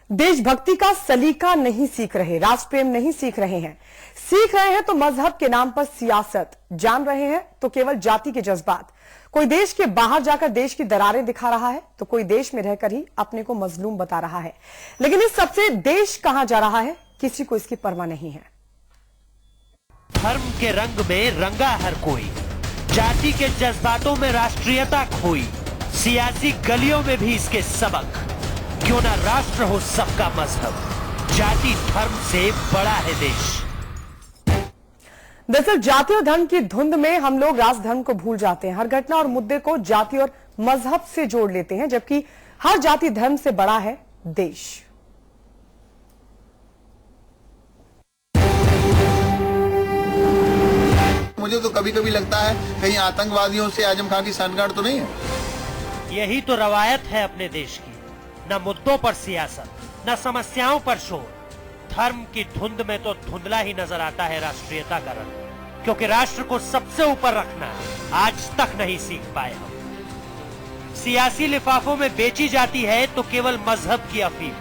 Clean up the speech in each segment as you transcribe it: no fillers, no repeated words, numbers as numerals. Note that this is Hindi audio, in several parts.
देशभक्ति का सलीका नहीं सीख रहे, राष्ट्र प्रेम नहीं सीख रहे हैं। सीख रहे हैं तो मजहब के नाम पर सियासत, जान रहे हैं तो केवल जाति के जज्बात। कोई देश के बाहर जाकर देश की दरारें दिखा रहा है तो कोई देश में रहकर ही अपने को मजलूम बता रहा है। लेकिन इस सबसे देश कहां जा रहा है, किसी को इसकी परवाह नहीं है। धर्म के रंग में रंगा हर कोई, जाति के जज्बातों में राष्ट्रीयता खोई, सियासी गलियों में भी इसके सबक। क्यों ना राष्ट्र हो सबका मजहब, जाति धर्म से बड़ा है देश। दरअसल जाति और धर्म की धुंध में हम लोग राष्ट्र धर्म को भूल जाते हैं। हर घटना और मुद्दे को जाति और मजहब से जोड़ लेते हैं, जबकि हर जाति धर्म से बड़ा है देश। मुझे तो कभी कभी लगता है कहीं आतंकवादियों से आजम खान की सांठगांठ तो नहीं है। यही तो रवायत है अपने देश की, न मुद्दों पर सियासत, न समस्याओं पर शोर। धर्म की धुंध में तो धुंधला ही नजर आता है राष्ट्रीयता का रंग, क्योंकि राष्ट्र को सबसे ऊपर रखना आज तक नहीं सीख पाए हम। सियासी लिफाफों में बेची जाती है तो केवल मजहब की अफीम,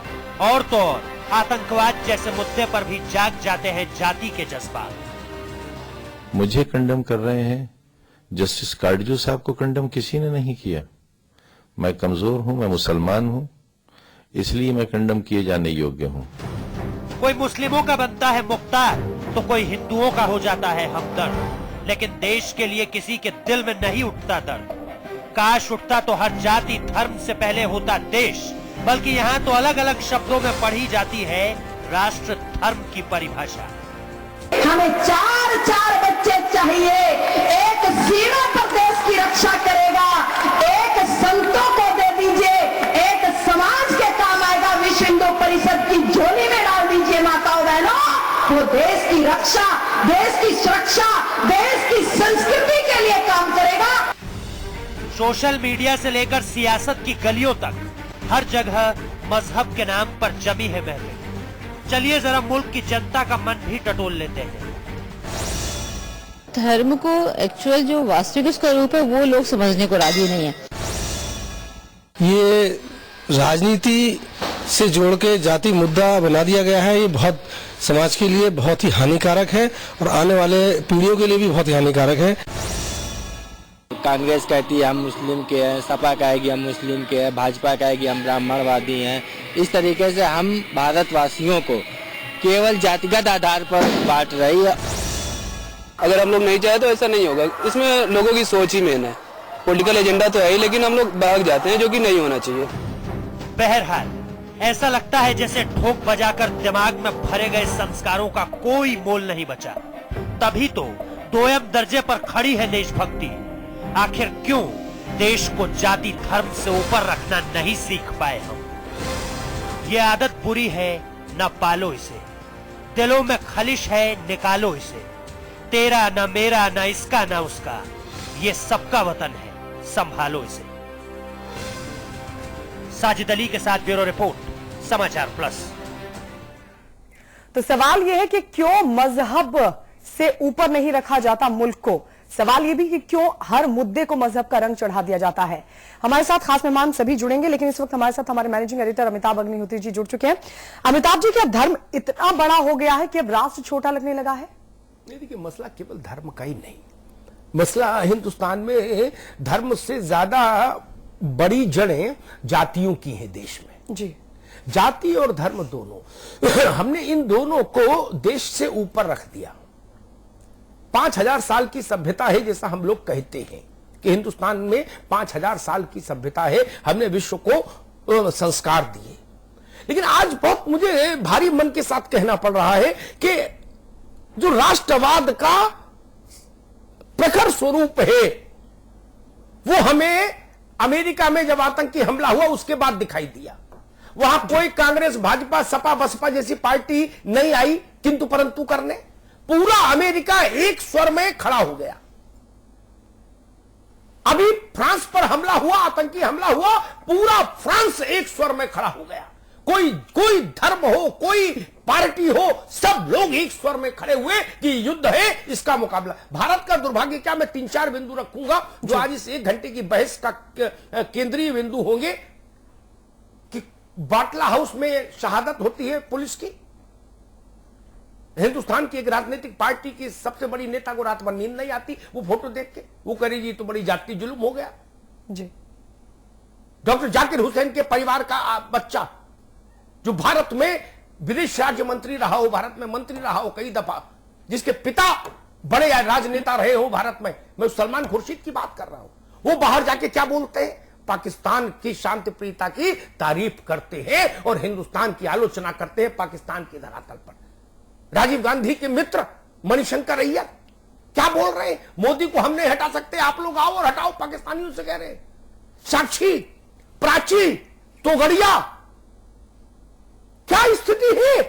और तो और आतंकवाद जैसे मुद्दे पर भी जाग जाते हैं जाति के जज्बात। मुझे कंडम कर रहे हैं, जस्टिस कार्डजू साहब को कंडम किसी ने नहीं किया। मैं कमजोर हूं, मैं मुसलमान हूं, इसलिए मैं कंडम किए जाने योग्य हूं। कोई मुस्लिमों का बनता है मुख्तार तो कोई हिंदुओं का हो जाता है हमदर्द, लेकिन देश के लिए किसी के दिल में नहीं उठता दर्द। काश उठता तो हर जाति धर्म से पहले होता देश, बल्कि यहाँ तो अलग अलग शब्दों में पढ़ी जाती है राष्ट्र धर्म की परिभाषा। हमें चार चार बच्चे चाहिए, एक सीमा पर देश की रक्षा करेगा, एक संतों को दे दीजिए, एक समाज के काम आएगा, विश्व हिंदू परिषद की झोली में डाल दीजिए माताओं बहनों। वो देश की रक्षा, देश की सुरक्षा, देश की संस्कृति के लिए काम करेगा। सोशल मीडिया से लेकर सियासत की गलियों तक हर जगह मजहब के नाम पर जमी है महफिल। चलिए जरा मुल्क की जनता का मन भी टटोल लेते हैं। धर्म को एक्चुअल जो वास्तविक उसका रूप है वो लोग समझने को राजी नहीं है। ये राजनीति से जोड़ के जाति मुद्दा बना दिया गया है। ये बहुत समाज के लिए बहुत ही हानिकारक है और आने वाले पीढ़ियों के लिए भी बहुत ही हानिकारक है। कांग्रेस कहती है हम मुस्लिम के हैं, सपा कहेगी हम मुस्लिम के हैं, भाजपा कहेगी हम ब्राह्मणवादी हैं। इस तरीके से हम भारतवासियों को केवल जातिगत आधार पर बांट रही है। अगर हम लोग नहीं चाहे तो ऐसा नहीं होगा। इसमें लोगों की सोच ही मेन है। पॉलिटिकल एजेंडा तो है ही, लेकिन हम लोग भाग जाते हैं, जो कि नहीं होना चाहिए। बहरहाल ऐसा लगता है जैसे ठोक बजाकर दिमाग में भरे गए संस्कारों का कोई मोल नहीं बचा। तभी तो दोयम दर्जे पर खड़ी है देशभक्ति। आखिर क्यों देश को जाति धर्म से ऊपर रखना नहीं सीख पाए हम। ये आदत बुरी है, न पालो इसे। दिलों में खलिश है, निकालो इसे। तेरा न मेरा, न इसका न उसका, ये सबका वतन है, संभालो इसे। साजिद अली के साथ ब्यूरो रिपोर्ट, समाचार प्लस। तो सवाल यह है कि क्यों मजहब से ऊपर नहीं रखा जाता मुल्क को। सवाल यह भी कि क्यों हर मुद्दे को मजहब का रंग चढ़ा दिया जाता है। हमारे साथ खास मेहमान सभी जुड़ेंगे, लेकिन इस वक्त हमारे साथ हमारे मैनेजिंग एडिटर अमिताभ अग्निहोत्री जी जुड़ चुके हैं। अमिताभ जी, क्या धर्म इतना बड़ा हो गया है कि अब राष्ट्र छोटा लगने लगा है? नहीं, देखिए मसला केवल धर्म का ही नहीं, मसला हिंदुस्तान में धर्म से ज्यादा बड़ी जड़ें जातियों की हैं देश में जी। जाति और धर्म दोनों हमने इन दोनों को देश से ऊपर रख दिया। 5000 साल की सभ्यता है, जैसा हम लोग कहते हैं कि हिंदुस्तान में 5000 साल की सभ्यता है। हमने विश्व को संस्कार दिए, लेकिन आज बहुत मुझे भारी मन के साथ कहना पड़ रहा है कि जो राष्ट्रवाद का प्रखर स्वरूप है वो हमें अमेरिका में जब आतंकी हमला हुआ उसके बाद दिखाई दिया। वहां कोई कांग्रेस, भाजपा, सपा, बसपा जैसी पार्टी नहीं आई किंतु परंतु करने। पूरा अमेरिका एक स्वर में खड़ा हो गया। अभी फ्रांस पर हमला हुआ, आतंकी हमला हुआ, पूरा फ्रांस एक स्वर में खड़ा हो गया। कोई धर्म हो, कोई पार्टी हो, सब लोग एक स्वर में खड़े हुए कि युद्ध है, इसका मुकाबला। भारत का दुर्भाग्य क्या, मैं 3-4 बिंदु रखूंगा जो आज इस 1 घंटे की बहस का केंद्रीय बिंदु होंगे कि बाटला हाउस में शहादत होती है पुलिस की। हिंदुस्तान की एक राजनीतिक पार्टी की सबसे बड़ी नेता को रात भर नींद नहीं आती वो फोटो देख के, वो कह रही तो बड़ी जाति जुल्म हो गया जी। डॉक्टर जाकिर हुसैन के परिवार का बच्चा जो भारत में विदेश राज्य मंत्री रहा हो, भारत में मंत्री रहा हो कई दफा, जिसके पिता बड़े राजनेता रहे हो भारत में, मैं सलमान खुर्शीद की बात कर रहा हूं, वो बाहर जाके क्या बोलते हैं? पाकिस्तान की शांति प्रियता की तारीफ करते हैं और हिंदुस्तान की आलोचना करते हैं पाकिस्तान के धरातल पर। राजीव गांधी के मित्र मणिशंकर अय्यर क्या बोल रहे हैं? मोदी को हम नहीं हटा सकते, आप लोग आओ और हटाओ, पाकिस्तानियों से कह रहे हैं। साक्षी, प्राची, तोगड़िया, क्या स्थिति है?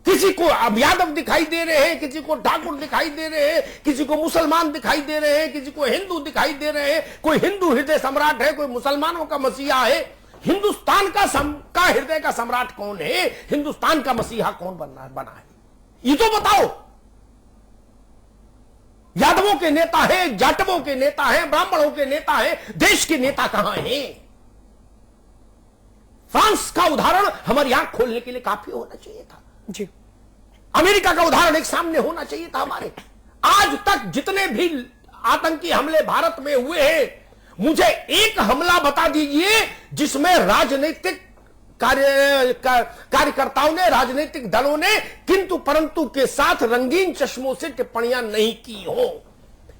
किसी को अब यादव दिखाई दे रहे हैं, किसी को ठाकुर दिखाई दे रहे हैं, किसी को मुसलमान दिखाई दे रहे हैं, किसी को हिंदू दिखाई दे रहे हैं। कोई हिंदू हृदय सम्राट है, कोई मुसलमानों का मसीहा है। हिंदुस्तान का हृदय का सम्राट कौन है? हिंदुस्तान का मसीहा कौन बना है? ये तो बताओ। यादवों के नेता हैं, जाटवों के नेता हैं, ब्राह्मणों के नेता हैं, देश के नेता कहां हैं? फ्रांस का उदाहरण हमारी आंख खोलने के लिए काफी होना चाहिए था जी। अमेरिका का उदाहरण एक सामने होना चाहिए था हमारे। आज तक जितने भी आतंकी हमले भारत में हुए हैं, मुझे एक हमला बता दीजिए जिसमें राजनीतिक कार्यकर्ताओं ने, राजनीतिक दलों ने किंतु परंतु के साथ रंगीन चश्मों से टिप्पणियां नहीं की हो।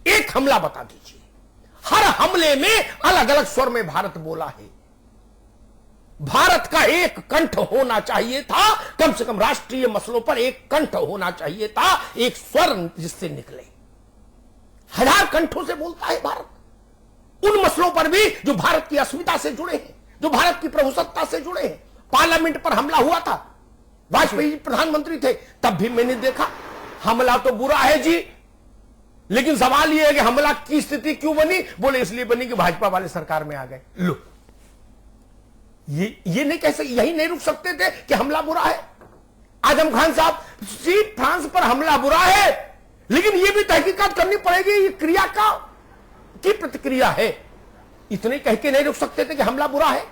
एक हमला बता दीजिए। हर हमले में अलग अलग स्वर में भारत बोला है। भारत का एक कंठ होना चाहिए था, कम से कम राष्ट्रीय मसलों पर एक कंठ होना चाहिए था, एक स्वर जिससे निकले। हजार कंठों से बोलता है भारत उन मसलों पर भी जो भारत की अस्मिता से जुड़े हैं, जो भारत की प्रभुसत्ता से जुड़े हैं। पार्लियामेंट पर हमला हुआ था, वाजपेयी जी प्रधानमंत्री थे, तब भी मैंने देखा हमला तो बुरा है जी, लेकिन सवाल यह है कि हमला की स्थिति क्यों बनी? बोले इसलिए बनी कि भाजपा वाले सरकार में आ गए। लो, ये नहीं कह सकते, यही नहीं रुक सकते थे कि हमला बुरा है। आजम खान साहब जी, फ्रांस पर हमला बुरा है, लेकिन यह भी तहकीकात करनी पड़ेगी, ये क्रिया की प्रतिक्रिया है। इतने कह के नहीं रुक सकते थे कि हमला बुरा है।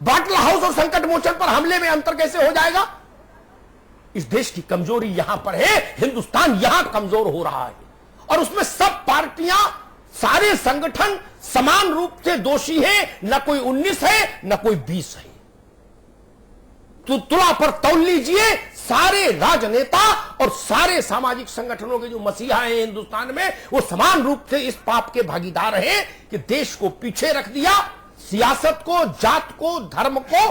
बाटला हाउस और संकट मोचन पर हमले में अंतर कैसे हो जाएगा? इस देश की कमजोरी यहां पर है, हिंदुस्तान यहां कमजोर हो रहा है और उसमें सब पार्टियां, सारे संगठन समान रूप से दोषी हैं। न कोई 19 है, न कोई 20 है। तो तुला पर तौल लीजिए, सारे राजनेता और सारे सामाजिक संगठनों के जो मसीहा हैं हिंदुस्तान में, वो समान रूप से इस पाप के भागीदार हैं कि देश को पीछे रख दिया, सियासत को, जात को, धर्म को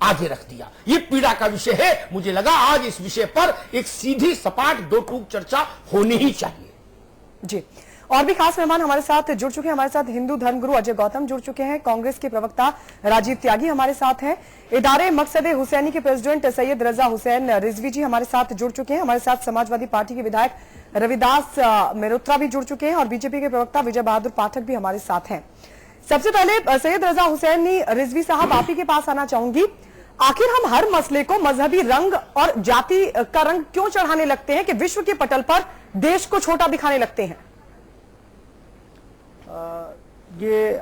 आगे रख दिया। ये पीड़ा का विषय है। मुझे लगा आज इस विषय पर एक सीधी सपाट दो टूक चर्चा होनी ही चाहिए जी। और भी खास मेहमान हमारे साथ जुड़ चुके हैं। हमारे साथ हिंदू धर्मगुरु अजय गौतम जुड़ चुके हैं, कांग्रेस के प्रवक्ता राजीव त्यागी हमारे साथ हैं, इदारे मकसद हुसैनी के प्रेसिडेंट सैयद रजा हुसैन रिजवी जी हमारे साथ जुड़ चुके हैं। हमारे साथ समाजवादी पार्टी के विधायक रविदास मेहरोत्रा भी जुड़ चुके हैं और बीजेपी के प्रवक्ता विजय बहादुर पाठक भी हमारे साथ हैं। सबसे पहले सैयद रजा हुसैनी रिजवी साहब, आप ही के पास आना चाहूंगी। आखिर हम हर मसले को मजहबी रंग और जाति का रंग क्यों चढ़ाने लगते हैं कि विश्व के पटल पर देश को छोटा दिखाने लगते हैं? ये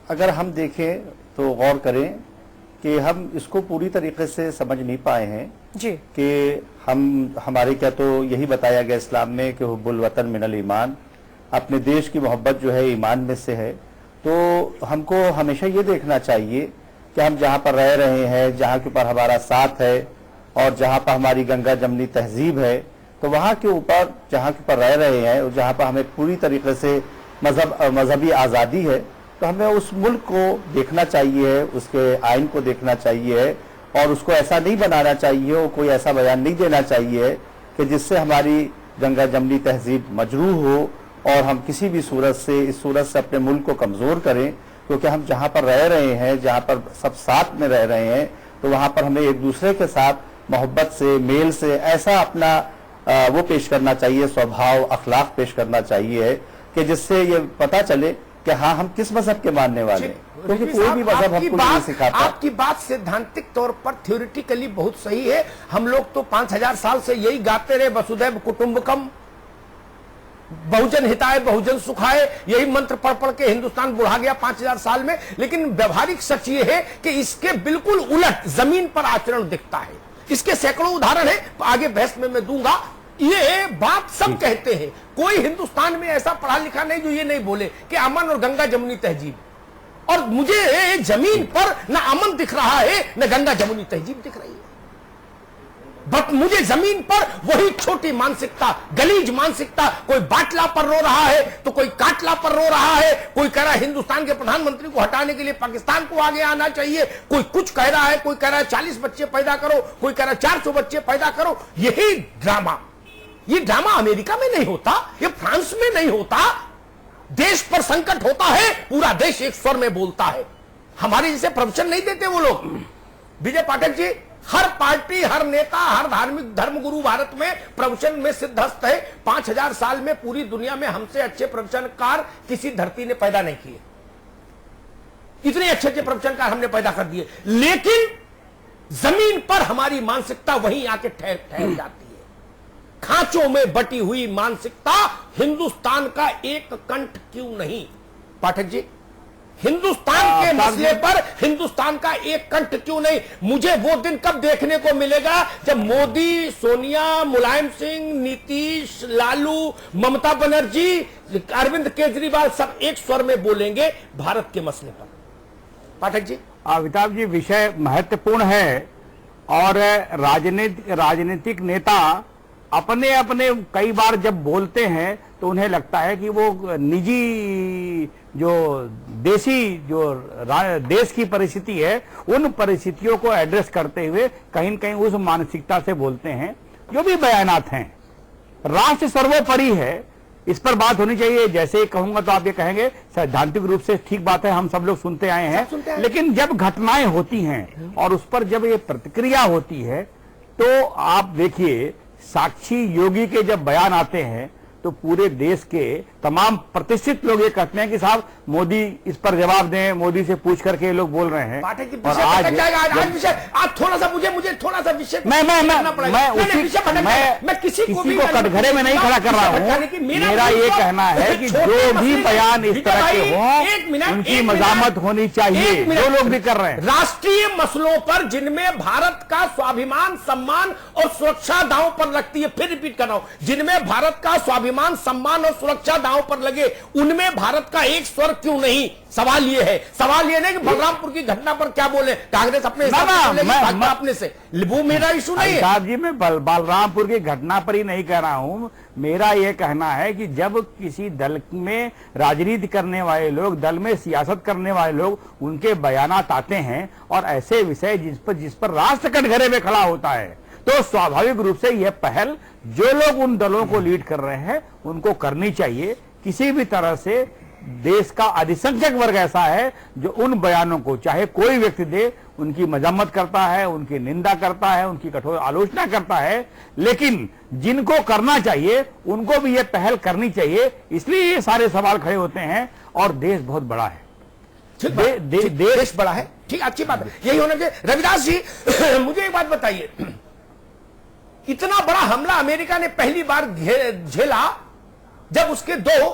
अगर हम देखें तो गौर करें कि हम इसको पूरी तरीके से समझ नहीं पाए हैं जी। कि हमारे क्या तो यही बताया गया इस्लाम में कि हुब्बुल वतन मिनल ईमान, अपने देश की मोहब्बत जो है ईमान में से है। तो हमको हमेशा ये देखना चाहिए कि हम जहाँ पर रह रहे हैं, जहाँ के ऊपर हमारा साथ है और जहाँ पर हमारी गंगा जमनी तहजीब है, तो वहाँ के ऊपर जहाँ के ऊपर रह रहे हैं और जहाँ पर हमें पूरी तरीके से मजहबी आज़ादी है, तो हमें उस मुल्क को देखना चाहिए, उसके आइन को देखना चाहिए और उसको ऐसा नहीं बनाना चाहिए और कोई ऐसा बयान नहीं देना चाहिए कि जिससे हमारी गंगा जमनी तहजीब मजरूह हो और हम किसी भी सूरत से, इस सूरत से अपने मुल्क को कमज़ोर करें। क्योंकि हम जहाँ पर रह रहे हैं, जहाँ पर सब साथ में रह रहे हैं, तो वहाँ पर हमें एक दूसरे के साथ मोहब्बत से, मेल से ऐसा अपना वो पेश करना चाहिए, स्वभाव अखलाक पेश करना चाहिए कि जिससे ये पता चले कि हाँ हम किस मजहब के मानने वाले हैं, क्योंकि कोई भी मजहब हमको नहीं सिखाता। आपकी बात सैद्धांतिक तौर पर थ्योरेटिकली बहुत सही है। हम लोग तो 5000 साल से यही गाते रहे, वसुधैव कुटुंबकम। बहुजन हिताय बहुजन सुखाय, यही मंत्र पढ़ पढ़ के हिंदुस्तान बुढ़ा गया 5000 साल में। लेकिन व्यवहारिक सच ये है कि इसके बिल्कुल उलट जमीन पर आचरण दिखता है। इसके सैकड़ों उदाहरण है, आगे बहस में मैं दूंगा। ये बात सब कहते हैं, कोई हिंदुस्तान में ऐसा पढ़ा लिखा नहीं जो ये नहीं बोले कि अमन और गंगा जमुनी तहजीब, और मुझे जमीन पर न अमन दिख रहा है न गंगा जमुनी तहजीब दिख रही है। बट मुझे जमीन पर वही छोटी मानसिकता, गलीज मानसिकता, कोई बाटला पर रो रहा है तो कोई काटला पर रो रहा है, कोई कह रहा है हिंदुस्तान के प्रधानमंत्री को हटाने के लिए पाकिस्तान को आगे आना चाहिए, कोई कुछ कह रहा है, कोई कह रहा है 40 बच्चे पैदा करो, कोई कह रहा है 400 बच्चे पैदा करो। यही ड्रामा, ये ड्रामा अमेरिका में नहीं होता, ये फ्रांस में नहीं होता। देश पर संकट होता है, पूरा देश एक स्वर में बोलता है। हमारे जैसे प्रवचन नहीं देते वो लोग। विजय पाठक जी, हर पार्टी, हर नेता, हर धार्मिक धर्मगुरु भारत में प्रवचन में सिद्धहस्त है। 5000 साल में पूरी दुनिया में हमसे अच्छे प्रवचनकार किसी धरती ने पैदा नहीं किए। इतने अच्छे अच्छे प्रवचनकार हमने पैदा कर दिए, लेकिन जमीन पर हमारी मानसिकता वहीं आके ठहर जाती है। खांचों में बटी हुई मानसिकता। हिंदुस्तान का एक कंठ क्यों नहीं? पाठक जी, हिंदुस्तान के मसले पर हिंदुस्तान का एक कंठ क्यों नहीं? मुझे वो दिन कब देखने को मिलेगा जब मोदी, सोनिया, मुलायम सिंह, नीतीश, लालू, ममता बनर्जी, अरविंद केजरीवाल सब एक स्वर में बोलेंगे भारत के मसले पर। पाठक जी, अमिताभ जी, विषय महत्वपूर्ण है और राजनीतिक नेता अपने अपने कई बार जब बोलते हैं तो उन्हें लगता है कि वो निजी जो देश की परिस्थिति है उन परिस्थितियों को एड्रेस करते हुए कहीं न कहीं उस मानसिकता से बोलते हैं। जो भी बयानात हैं, राष्ट्र सर्वोपरि है, इस पर बात होनी चाहिए। जैसे ही कहूंगा तो आप ये कहेंगे सैद्धांतिक रूप से ठीक बात है, हम सब लोग सुनते आए हैं, लेकिन जब घटनाएं होती हैं और उस पर जब ये प्रतिक्रिया होती है तो आप देखिए, साक्षी योगी के जब बयान आते हैं तो पूरे देश के तमाम प्रतिष्ठित लोग ये कहते हैं कि साहब मोदी इस पर जवाब दें, मोदी से पूछ करके ये लोग बोल रहे हैं। और आज थोड़ा सा मुझे थोड़ा सा विषय मैं किसी को कटघरे में नहीं खड़ा कर रहा हूँ। मेरा ये कहना है कि जो भी बयान इस तरह के हों उनकी मजामत होनी चाहिए, जो लोग भी कर रहे हैं। राष्ट्रीय मसलों पर जिनमें भारत का स्वाभिमान, सम्मान और सुरक्षा दांव पर लगती है, फिर रिपीट कर रहा हूं, जिनमें भारत का स्वाभिमान, सम्मान और सुरक्षा दांव पर लगे, उनमें भारत का एक स्वर क्यों नहीं? सवाल ये है, सवाल ये नहीं कि बलरामपुर की घटना पर क्या बोले, कांग्रेस अपने अपने से, वो मेरा इशू नहीं है। साहब जी, मैं बलरामपुर की घटना पर ही नहीं कह रहा हूं। मेरा यह कहना है कि जब किसी दल में राजनीति करने वाले लोग, दल में सियासत करने वाले लोग, उनके बयानात आते हैं और ऐसे विषय जिस पर राष्ट्र कटघरे में खड़ा होता है, तो स्वाभाविक रूप से यह पहल जो लोग उन दलों को लीड कर रहे हैं उनको करनी चाहिए। किसी भी तरह से देश का अधिसंख्यक वर्ग ऐसा है जो उन बयानों को, चाहे कोई व्यक्ति दे, उनकी मजम्मत करता है, उनकी निंदा करता है, उनकी कठोर आलोचना करता है, लेकिन जिनको करना चाहिए उनको भी ये पहल करनी चाहिए। इसलिए ये सारे सवाल खड़े होते हैं और देश बहुत बड़ा है। देश बड़ा है, ठीक, अच्छी बात है, यही होना चाहिए। रविदास जी, मुझे एक बात बताइए, इतना बड़ा हमला अमेरिका ने पहली बार झेला जब उसके 2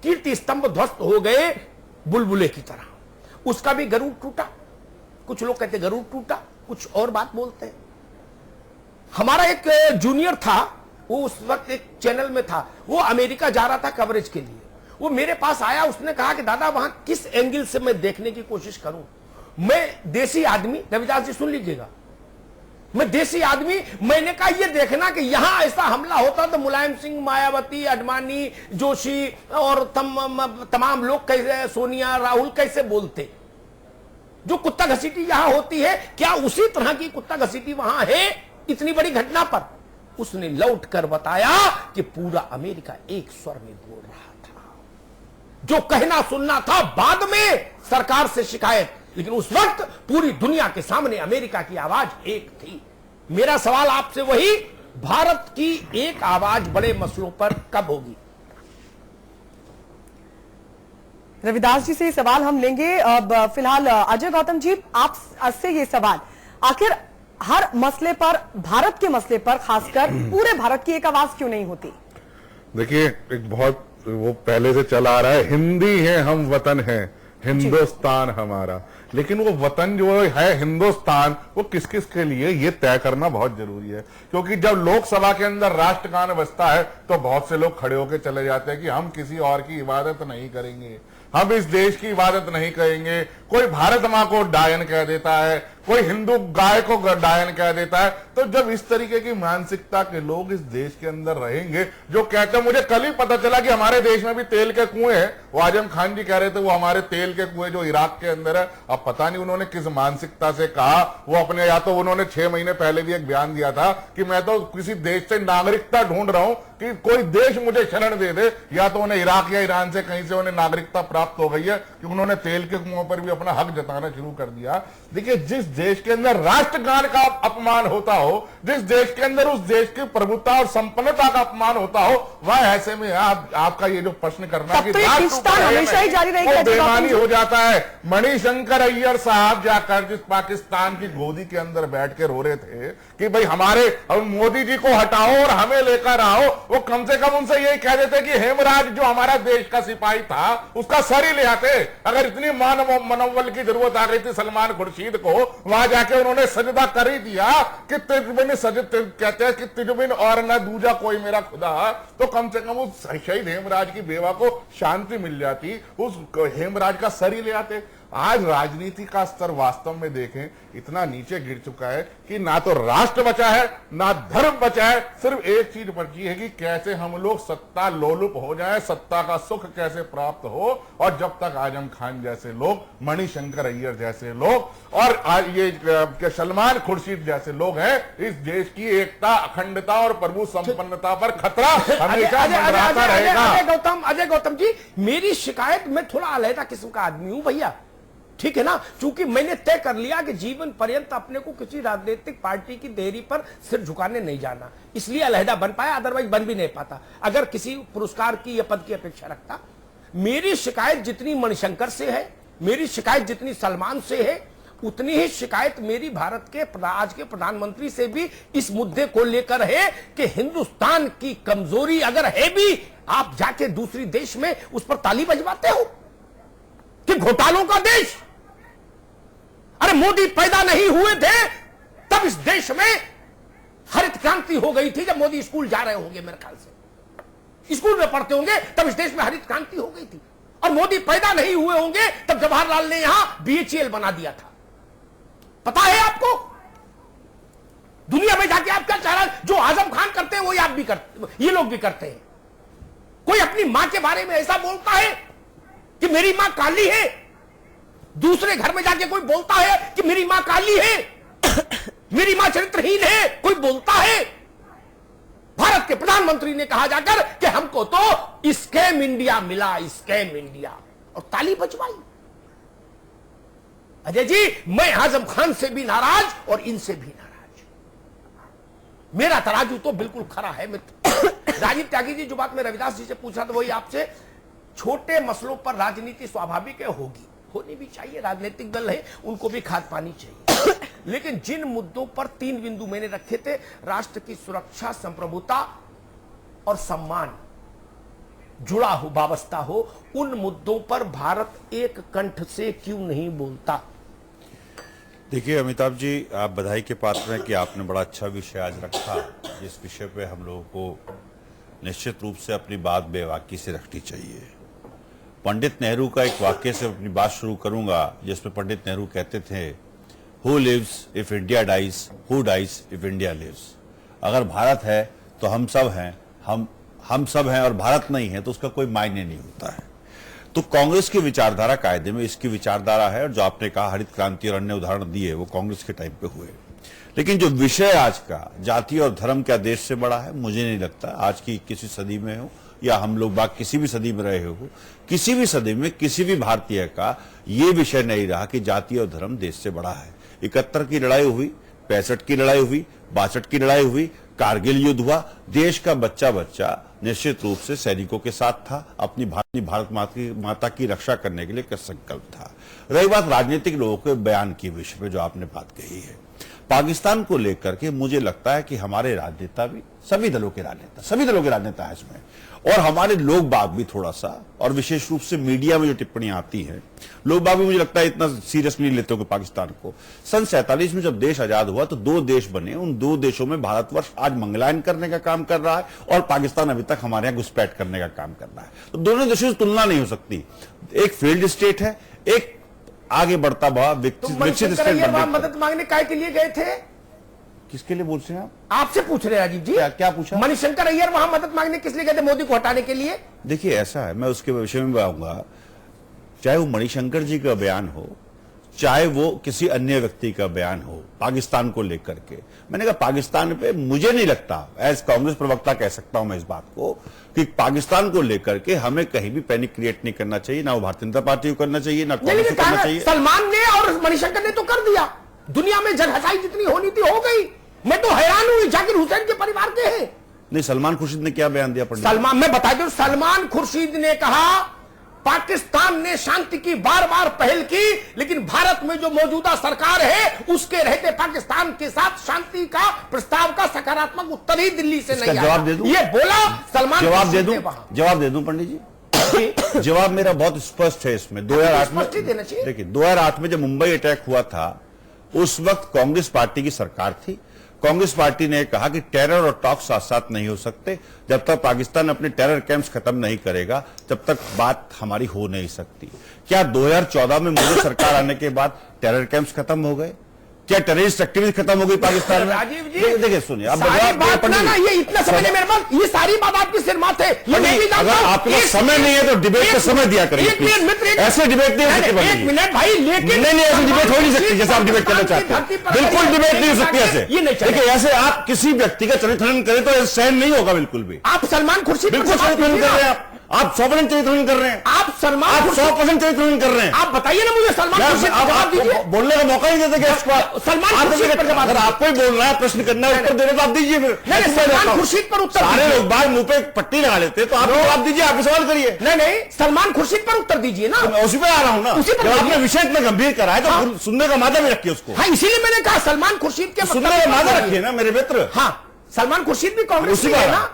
कीर्ति स्तंभ ध्वस्त हो गए बुलबुले की तरह। उसका भी गरुड़ टूटा, कुछ लोग कहते गरुड़ टूटा, कुछ और बात बोलते हैं। हमारा एक जूनियर था, वो उस वक्त एक चैनल में था, वो अमेरिका जा रहा था कवरेज के लिए। वो मेरे पास आया, उसने कहा कि दादा वहां किस एंगल से मैं देखने की कोशिश करूं। मैं देसी आदमी, रविदास जी सुन लीजिएगा, मैं देसी आदमी, मैंने कहा ये देखना कि यहां ऐसा हमला होता तो मुलायम सिंह, मायावती, अडवाणी, जोशी और तमाम लोग कैसे, सोनिया, राहुल कैसे बोलते। जो कुत्ता घसीटी यहां होती है, क्या उसी तरह की कुत्ता घसीटी वहां है इतनी बड़ी घटना पर? उसने लौट कर बताया कि पूरा अमेरिका एक स्वर में बोल रहा था। जो कहना सुनना था बाद में सरकार से शिकायत, लेकिन उस वक्त पूरी दुनिया के सामने अमेरिका की आवाज एक थी। मेरा सवाल आपसे वही, भारत की एक आवाज बड़े मसलों पर कब होगी? रविदास जी से सवाल हम लेंगे। अब फिलहाल अजय गौतम जी, आपसे ये सवाल, आखिर हर मसले पर, भारत के मसले पर खासकर पूरे भारत की एक आवाज क्यों नहीं होती? देखिए, एक बहुत वो पहले से चला आ रहा है, हिंदी है हम वतन है, हिंदुस्तान हमारा। लेकिन वो वतन जो है हिंदुस्तान, वो किस किस के लिए, ये तय करना बहुत जरूरी है। क्योंकि जब लोकसभा के अंदर राष्ट्रगान बजता है तो बहुत से लोग खड़े होकर चले जाते हैं कि हम किसी और की इबादत नहीं करेंगे, हम इस देश की इबादत नहीं करेंगे। कोई भारत माँ को डायन कह देता है, कोई हिंदू गाय को डायन कह देता है। तो जब इस तरीके की मानसिकता के लोग इस देश के अंदर रहेंगे, जो कहते हैं, मुझे कल ही पता चला कि हमारे देश में भी तेल के कुएं हैं। वो आजम खान जी कह रहे थे वो हमारे तेल के कुएं जो इराक के अंदर है। अब पता नहीं उन्होंने किस मानसिकता से कहा। वो अपने, या तो उन्होंने 6 महीने पहले भी एक बयान दिया था कि मैं तो किसी देश से नागरिकता ढूंढ रहा हूं कि कोई देश मुझे शरण दे दे, या तो उन्हें इराक या ईरान से कहीं से उन्हें नागरिकता प्राप्त हो गई है कि उन्होंने तेल के कुओं पर भी अपना हक जताना शुरू कर दिया। देखिए, जिस देश के अंदर राष्ट्रगान का अपमान होता हो, जिस देश के अंदर उस देश की प्रभुता और संपन्नता का अपमान होता हो, वह ऐसे में आपका ये जो प्रश्न करना कि हमेशा ही जारी रहेगा, बेमानी हो जाता है। मणिशंकर अय्यर साहब जाकर जिस पाकिस्तान की गोदी के अंदर बैठ के रो रहे थे कि भाई हमारे मोदी जी को हटाओ और हमें लेकर आओ, वो कम से कम उनसे यही कह देते कि हेमराज जो हमारा देश का सिपाही था उसका सर ही ले आते। अगर इतनी मनोबल की जरूरत आ गई थी सलमान खुर्शीद को, वहां जाके उन्होंने सजदा कर ही दिया कि तिजबिन सजद, कहते हैं कि तिजबिन और न दूजा कोई मेरा खुदा। तो कम से कम उस शहीद हेमराज की बेवा को शांति मिल जाती, उस हेमराज का सर ही ले आते। आज राजनीति का स्तर वास्तव में देखें इतना नीचे गिर चुका है कि ना तो राष्ट्र बचा है ना धर्म बचा है। सिर्फ एक चीज बची है कि कैसे हम लोग सत्ता लोलुप हो जाए, सत्ता का सुख कैसे प्राप्त हो। और जब तक आजम खान जैसे लोग, मणिशंकर अय्यर जैसे लोग और ये सलमान खुर्शीद जैसे लोग हैं, इस देश की एकता, अखंडता और प्रभु संपन्नता पर खतरा हमेशा मंडराता रहेगा। अजय गौतम जी, मेरी शिकायत, मैं थोड़ा अलहदा किस्म का आदमी हूं भैया, ठीक है ना। चूंकि मैंने तय कर लिया कि जीवन पर्यंत अपने को किसी राजनीतिक पार्टी की देहरी पर सिर झुकाने नहीं जाना, इसलिए अलहदा बन पाया, अदरवाइज बन भी नहीं पाता अगर किसी पुरस्कार की या पद की अपेक्षा रखता। मेरी शिकायत जितनी मणिशंकर से है, मेरी शिकायत जितनी सलमान से है, उतनी ही शिकायत मेरी भारत के आज के प्रधानमंत्री से भी इस मुद्दे को लेकर है कि हिंदुस्तान की कमजोरी अगर है भी, आप जाके दूसरी देश में उस पर ताली बजवाते हो कि घोटालों का देश। अरे मोदी पैदा नहीं हुए थे तब इस देश में हरित क्रांति हो गई थी, जब मोदी स्कूल जा रहे होंगे, मेरे ख्याल से स्कूल में पढ़ते होंगे, तब इस देश में हरित क्रांति हो गई थी। और मोदी पैदा नहीं हुए होंगे तब जवाहरलाल ने यहां BHEL बना दिया था। पता है आपको? दुनिया में जाके आप क्या चाह रहे हैं? जो आजम खान करते हैं वही आप भी करते, ये लोग भी करते हैं। कोई अपनी मां के बारे में ऐसा बोलता है कि मेरी मां काली है, दूसरे घर में जाके कोई बोलता है कि मेरी मां काली है, मेरी मां चरित्रहीन है, कोई बोलता है? भारत के प्रधानमंत्री ने कहा जाकर कि हमको तो स्कैम इंडिया मिला, स्कैम इंडिया, और ताली बजवाई। अजय जी, मैं आजम खान से भी नाराज और इनसे भी नाराज। मेरा तराजू तो बिल्कुल खरा है मित्र। राजीव त्यागी जी, जो बात मैं रविदास जी से पूछा था वही आपसे, छोटे मसलों पर राजनीति स्वाभाविक है, होगी, होनी भी चाहिए, राजनीतिक दल है, उनको भी खाद पानी चाहिए। लेकिन जिन मुद्दों पर 3 बिंदु मैंने रखे थे, राष्ट्र की सुरक्षा, संप्रभुता और सम्मान जुड़ा हो, वाबस्ता हो, उन मुद्दों पर भारत एक कंठ से क्यों नहीं बोलता? देखिए अमिताभ जी, आप बधाई के पात्र हैं कि आपने बड़ा अच्छा विषय आज रखा, जिस विषय पे हम लोगों को निश्चित रूप से अपनी बात बेबाकी से रखनी चाहिए। पंडित नेहरू का एक वाक्य से अपनी बात शुरू करूंगा, जिसमें पंडित नेहरू कहते थे, who lives if India dies, who dies if India lives. अगर भारत है तो हम सब हैं, हम सब हैं, और भारत नहीं है तो उसका कोई मायने नहीं होता है। तो कांग्रेस की विचारधारा कायदे में इसकी विचारधारा है, और जो आपने कहा हरित क्रांति और अन्य उदाहरण दिए वो कांग्रेस के टाइम पे हुए। लेकिन जो विषय आज का, जाति और धर्म क्या देश से बड़ा है, मुझे नहीं लगता। आज की 21वीं सदी में हो या हम लोग बाग किसी भी सदी में रहे हो, किसी भी सदी में किसी भी भारतीय का ये विषय नहीं रहा कि जाति और धर्म देश से बड़ा है। 71 की लड़ाई हुई, 65 की लड़ाई हुई, 62 की लड़ाई हुई, कारगिल युद्ध हुआ, देश का बच्चा बच्चा निश्चित रूप से सैनिकों के साथ था, अपनी भारत माता की रक्षा करने के लिए कृत संकल्प था। रही बात राजनीतिक लोगों के बयान की विषय में जो आपने बात कही है, पाकिस्तान को लेकर के मुझे लगता है कि हमारे राजनेता भी, सभी दलों के राजनेता है इसमें, और हमारे लोग बाग भी थोड़ा सा, और विशेष रूप से मीडिया में जो टिप्पणियां आती हैं, लोग बाग भी मुझे लगता है इतना सीरियस नहीं लेते हो कि पाकिस्तान को। सन 47 में जब देश आजाद हुआ तो 2 देश बने, उन 2 देशों में भारतवर्ष आज मंगलायन करने का काम कर रहा है और पाकिस्तान अभी तक हमारे यहां घुसपैठ करने का काम कर रहा है। तो दोनों देशों से तुलना नहीं हो सकती। एक फेल्ड स्टेट है, एक आगे बढ़ता हुआ विकसित स्टेट। मदद मांगने काय के लिए गए थे? किसके लिए पूछ रहे हैं आप? आपसे पूछ रहे हैं राजीव जी। क्या पूछा? मणिशंकर अय्यर वहां मदद मांगने किस लिए गए थे? मोदी को हटाने के लिए? देखिए ऐसा है, मैं उसके विषय में बताऊंगा, चाहे वो मणिशंकर जी का बयान हो, चाहे वो किसी अन्य व्यक्ति का बयान हो पाकिस्तान को लेकर के। मैंने कहा पाकिस्तान पे मुझे नहीं लगता, एज कांग्रेस प्रवक्ता कह सकता हूं मैं इस बात को, कि पाकिस्तान को लेकर के हमें कहीं भी पैनिक क्रिएट नहीं करना चाहिए, ना वो भारतीय जनता पार्टी को करना चाहिए, ना कांग्रेस को करना चाहिए। सलमान ने और मणिशंकर ने तो कर दिया। दुनिया में जनहसाई जितनी होनी थी हो गई। मैं तो हैरान हूं, जाकिर हुसैन के परिवार के हैं। नहीं, सलमान खुर्शीद ने क्या बयान दिया? सलमान, मैं बता दूं, सलमान खुर्शीद ने कहा पाकिस्तान ने शांति की बार बार पहल की, लेकिन भारत में जो मौजूदा सरकार है उसके रहते पाकिस्तान के साथ शांति का प्रस्ताव का सकारात्मक उत्तर ही दिल्ली से नहीं आया। जवाब दे दूं? ये बोला सलमान। जवाब दे दूं पंडित जी? जवाब मेरा बहुत स्पष्ट है इसमें। 2008 में, देखिए 2008 में जब मुंबई अटैक हुआ था, उस वक्त कांग्रेस पार्टी की सरकार थी। कांग्रेस पार्टी ने कहा कि टेरर और टॉक साथ साथ नहीं हो सकते, जब तक पाकिस्तान अपने टेरर कैंप्स खत्म नहीं करेगा तब तक बात हमारी हो नहीं सकती। क्या 2014 में मोदी सरकार आने के बाद टेरर कैंप्स खत्म हो गए? क्या टेररिस्ट एक्टिविटी खत्म हो गई पाकिस्तान में? राजीव जी देखिए सुनिए, अब ये इतना समय मेरे पास, ये सारी बात आपकी सिर माथे। अगर आपके पास समय नहीं है तो डिबेट का समय दिया करिए। ऐसे डिबेट नहीं हो सकती। एक मिनट भाई, लेकिन नहीं, ऐसे डिबेट हो नहीं सकती जैसे आप डिबेट करना चाहते हैं। बिल्कुल डिबेट नहीं हो सकती ऐसे। देखिए ऐसे आप किसी व्यक्ति का चरित्र करें तो सहन नहीं होगा बिल्कुल भी। आप सलमान खुर्शीद बिल्कुल चरित्र कर रहे हैं, आप 100% चरित्र कर रहे हैं। आप सलमान, आप 100% चरित्र कर रहे हैं। आप बताइए ना मुझे सलमान खुर्शीद का जवाब दीजिए। बोलने का मौका नहीं देते क्या? सलमान खुर्शीद पर जवाब, अगर आपको ही बोलना है, प्रश्न करना है, उत्तर देना तो आप दीजिए। फिर सलमान खुर्शीद पर उत्तर, सारे लोग बाहर मुंह पे पट्टी लगा लेते तो आप जवाब दीजिए, आप सवाल करिए। नहीं, सलमान खुर्शीद पर उत्तर दीजिए ना। मैं उसी पे आ रहा हूँ ना। जब आपने विषय इतना गंभीर करा है तो सुनने का मादा भी रखिए उसको। हाँ, इसीलिए मैंने कहा सलमान खुर्शीद के सुनने का मादा रखिए ना मेरे मित्र। हाँ, सलमान खुर्शीद भी कांग्रेस की है ना।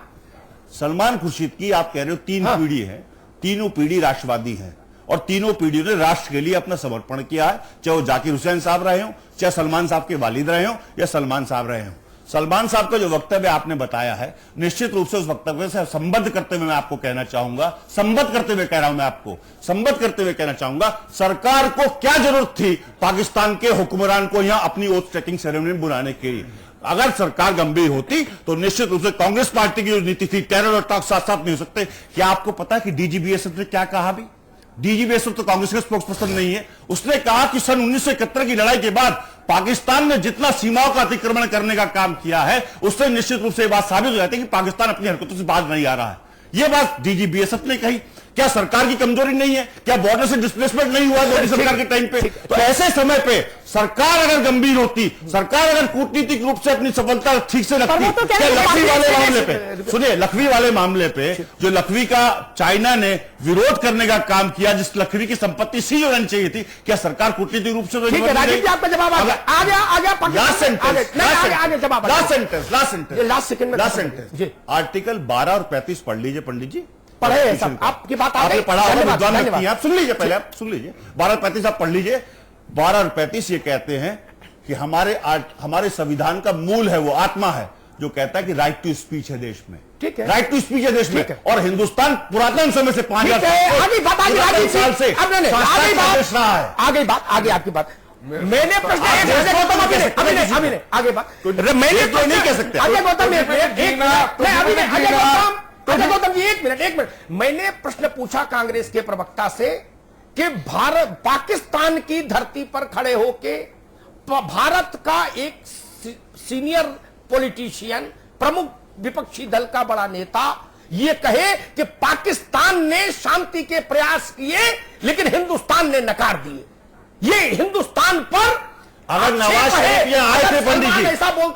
सलमान खुर्शीद की आप कह रहे हो 3 पीढ़ी है, तीनों पीढ़ी राष्ट्रवादी है और तीनों पीढ़ियों ने राष्ट्र के लिए अपना समर्पण किया है, चाहे वो जाकिर हुसैन साहब रहे हो, चाहे सलमान साहब के वालिद रहे हो या सलमान साहब रहे हो। सलमान साहब का जो वक्तव्य आपने बताया है, निश्चित रूप से उस वक्तव्य से संबद्ध करते हुए मैं आपको कहना चाहूंगा, संबद्ध करते हुए कह रहा हूं मैं आपको, संबद्ध करते हुए कहना चाहूंगा, सरकार को क्या जरूरत थी पाकिस्तान के हुक्मरान को यहां अपनी ओथ टेकिंग सेरेमनी में बुलाने के लिए? अगर सरकार गंभीर होती तो निश्चित रूप से कांग्रेस पार्टी की जो नीति थी, टेरर और टॉक साथ साथ नहीं हो सकते। क्या आपको पता है कि डीजीबीएसएफ ने क्या कहा? भी डीजीबीएसएफ तो कांग्रेस का स्पोक्स पर्सन नहीं है। उसने कहा कि सन 1971 की लड़ाई के बाद पाकिस्तान ने जितना सीमाओं का अतिक्रमण करने का काम किया है, उससे निश्चित रूप से यह बात साबित हो जाती है कि पाकिस्तान अपनी हरकतों से बाज नहीं आ रहा है। यह बात डीजीबीएसएफ ने कही। क्या सरकार की कमजोरी नहीं है? क्या बॉर्डर से डिस्प्लेसमेंट नहीं हुआ मोदी सरकार के टाइम पे? तो ऐसे समय पे सरकार अगर गंभीर होती, सरकार अगर कूटनीतिक रूप से अपनी सफलता ठीक से रखती, क्या लखवी वाले मामले पे, सुनिए, लखवी वाले मामले पे जो लखवी का चाइना ने विरोध करने का काम किया, जिस लखवी की संपत्ति सीज होनी चाहिए थी, क्या सरकार कूटनीतिक रूप से? आपका जवाब आ गया। आर्टिकल 12 और 35 पढ़ लीजिए पंडित जी। पढ़े आपकी बात आपने पढ़ा होगा, आप सुन लीजिए, पहले आप सुन लीजिए। 12 और 35 आप पढ़ लीजिए। 12 और 35 ये कहते हैं कि हमारे संविधान का मूल है, वो आत्मा है, जो कहता है कि राइट टू स्पीच है देश में। ठीक है, राइट टू स्पीच है देश में। और हिंदुस्तान पुरातन समय से 5000 साल से आगे आपकी बात। मैंने प्रश्न आगे बात मैंने तो नहीं कह सकते। गौतम जी एक मिनट, मैंने प्रश्न पूछा कांग्रेस के प्रवक्ता से कि भारत पाकिस्तान की धरती पर खड़े होके भारत का एक सीनियर पॉलिटिशियन, प्रमुख विपक्षी दल का बड़ा नेता ये कहे कि पाकिस्तान ने शांति के प्रयास किए लेकिन हिंदुस्तान ने नकार दिए। ये हिंदुस्तान पर अगर नवाज शरीफ यहाँ आए थे पंडित जी,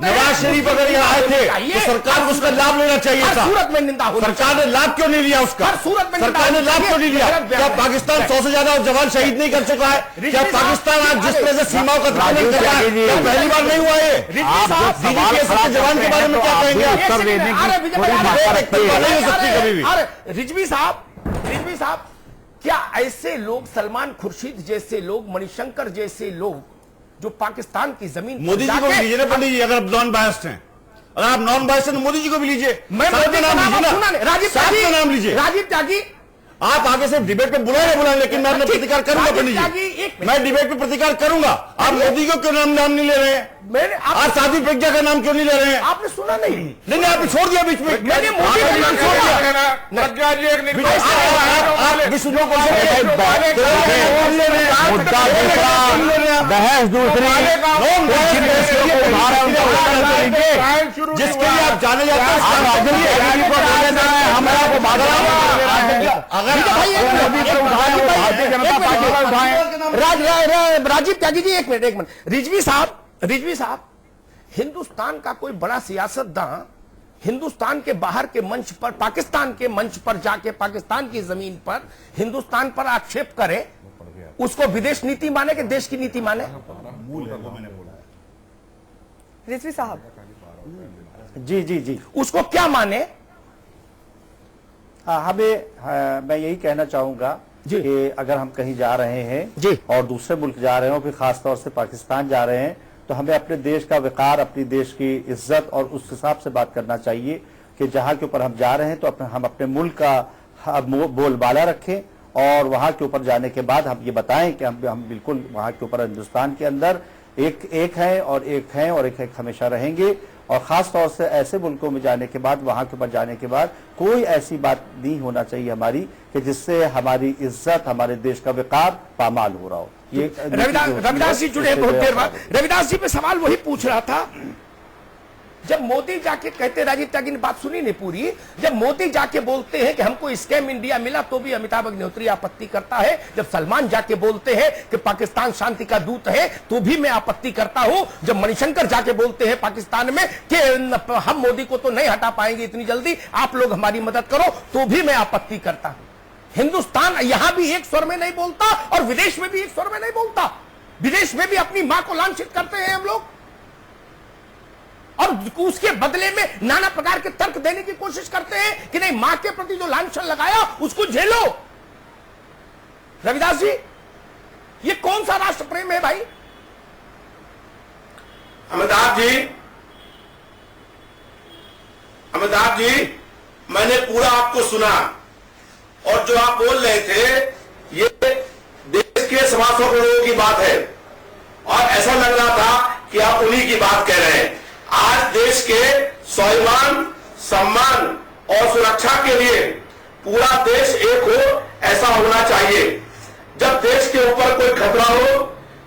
नवाज शरीफ अगर यहाँ आए थे तो सरकार को उसका लाभ लेना चाहिए था। सूरत में निंदा हो, सरकार ने लाभ क्यों नहीं लिया उसका? सरकार ने लाभ क्यों नहीं लिया? क्या पाकिस्तान 100 से ज्यादा जवान शहीद नहीं कर चुका है? क्या पाकिस्तान आज जिस तरह से सीमाओं का ध्यान नहीं कर रहा है, क्या पहली बार नहीं हुआ है? जवान के बारे में क्या कहेंगे? नहीं हो सकती कभी भी। रिजवी साहब, क्या ऐसे लोग, सलमान खुर्शीद जैसे लोग, मणिशंकर जैसे लोग जो पाकिस्तान की जमीन, मोदी जी को भी लीजिए ना पंडित जी, अगर आप नॉन बायस्ड हैं, अगर आप नॉन बायस्ड हैं तो मोदी जी को भी लीजिए। मैं नाम लीजिए ना, राजीव लीजिए। राजीव त्यागी, आप आगे से डिबेट पे बुलाए, लेकिन मैं अपना प्रतिकार करूंगा पंडित जी, मैं डिबेट पे प्रतिकार करूंगा। आप मोदी को क्यों नाम नहीं ले रहे हैं? आप साध्वी प्रज्ञा का नाम क्यों नहीं ले रहे हैं? आपने सुना नहीं? नहीं, आपने छोड़ दिया बीच में। मैंने मोदी का नाम छोड़ दिया। प्रज्ञा जी एक विष्णु को बहस दूसरी, जिसके लिए आप जाने जाते हैं, राजीव त्यागी जी, एक मिनट। रिजवी साहब, हिंदुस्तान का कोई बड़ा सियासतदान हिंदुस्तान के बाहर के मंच पर, पाकिस्तान के मंच पर जाके पाकिस्तान की जमीन पर हिंदुस्तान पर आक्षेप करे, उसको विदेश नीति माने कि देश की नीति माने? रिजवी साहब जी उसको क्या माने? मैं यही कहना चाहूंगा कि अगर हम कहीं जा रहे हैं और दूसरे मुल्क जा रहे हो, फिर खासतौर से पाकिस्तान जा रहे हैं, तो हमें अपने देश का विकार, अपनी देश की इज्जत और उस हिसाब से बात करना चाहिए कि जहां के ऊपर हम जा रहे हैं तो हम अपने मुल्क का बोलबाला रखें और वहां के ऊपर जाने के बाद हम ये बताएं कि हम बिल्कुल वहां के ऊपर हिंदुस्तान के अंदर एक है और एक हमेशा रहेंगे। और खास तौर से ऐसे मुल्कों में जाने के बाद, वहां के ऊपर जाने के बाद कोई ऐसी बात नहीं होना चाहिए हमारी कि जिससे हमारी इज्जत, हमारे देश का विकार पामाल हो रहा हो। ये रविदास जी जुड़े बहुत देर बाद। रविदास जी पे सवाल वही पूछ रहा था, जब मोदी जाके कहते, राजीव त्यागी ने बात सुनी नहीं पूरी, जब मोदी जाके बोलते हैं कि हमको स्कैम इंडिया मिला तो भी अमिताभ अग्निहोत्री आपत्ति करता है, जब सलमान जाके बोलते हैं कि पाकिस्तान शांति का दूत है तो भी मैं आपत्ति करता हूं, जब मणिशंकर जाके बोलते हैं पाकिस्तान में कि हम मोदी को तो नहीं हटा पाएंगे इतनी जल्दी, आप लोग हमारी मदद करो, तो भी मैं आपत्ति करता हूं। हिंदुस्तान यहां भी एक स्वर में नहीं बोलता और विदेश में भी एक स्वर में नहीं बोलता। विदेश में भी अपनी मां को लांछित करते हैं हम लोग और उसके बदले में नाना प्रकार के तर्क देने की कोशिश करते हैं कि नहीं, मां के प्रति जो लांछन लगाया उसको झेलो। रविदास जी, ये कौन सा राष्ट्र प्रेम है भाई? अमिताभ जी, मैंने पूरा आपको सुना और जो आप बोल रहे थे ये देश के 125 करोड़ की बात है और ऐसा लग रहा था कि आप उन्हीं की बात कह रहे हैं। आज देश के स्वाभिमान, सम्मान और सुरक्षा के लिए पूरा देश एक हो, ऐसा होना चाहिए। जब देश के ऊपर कोई खतरा हो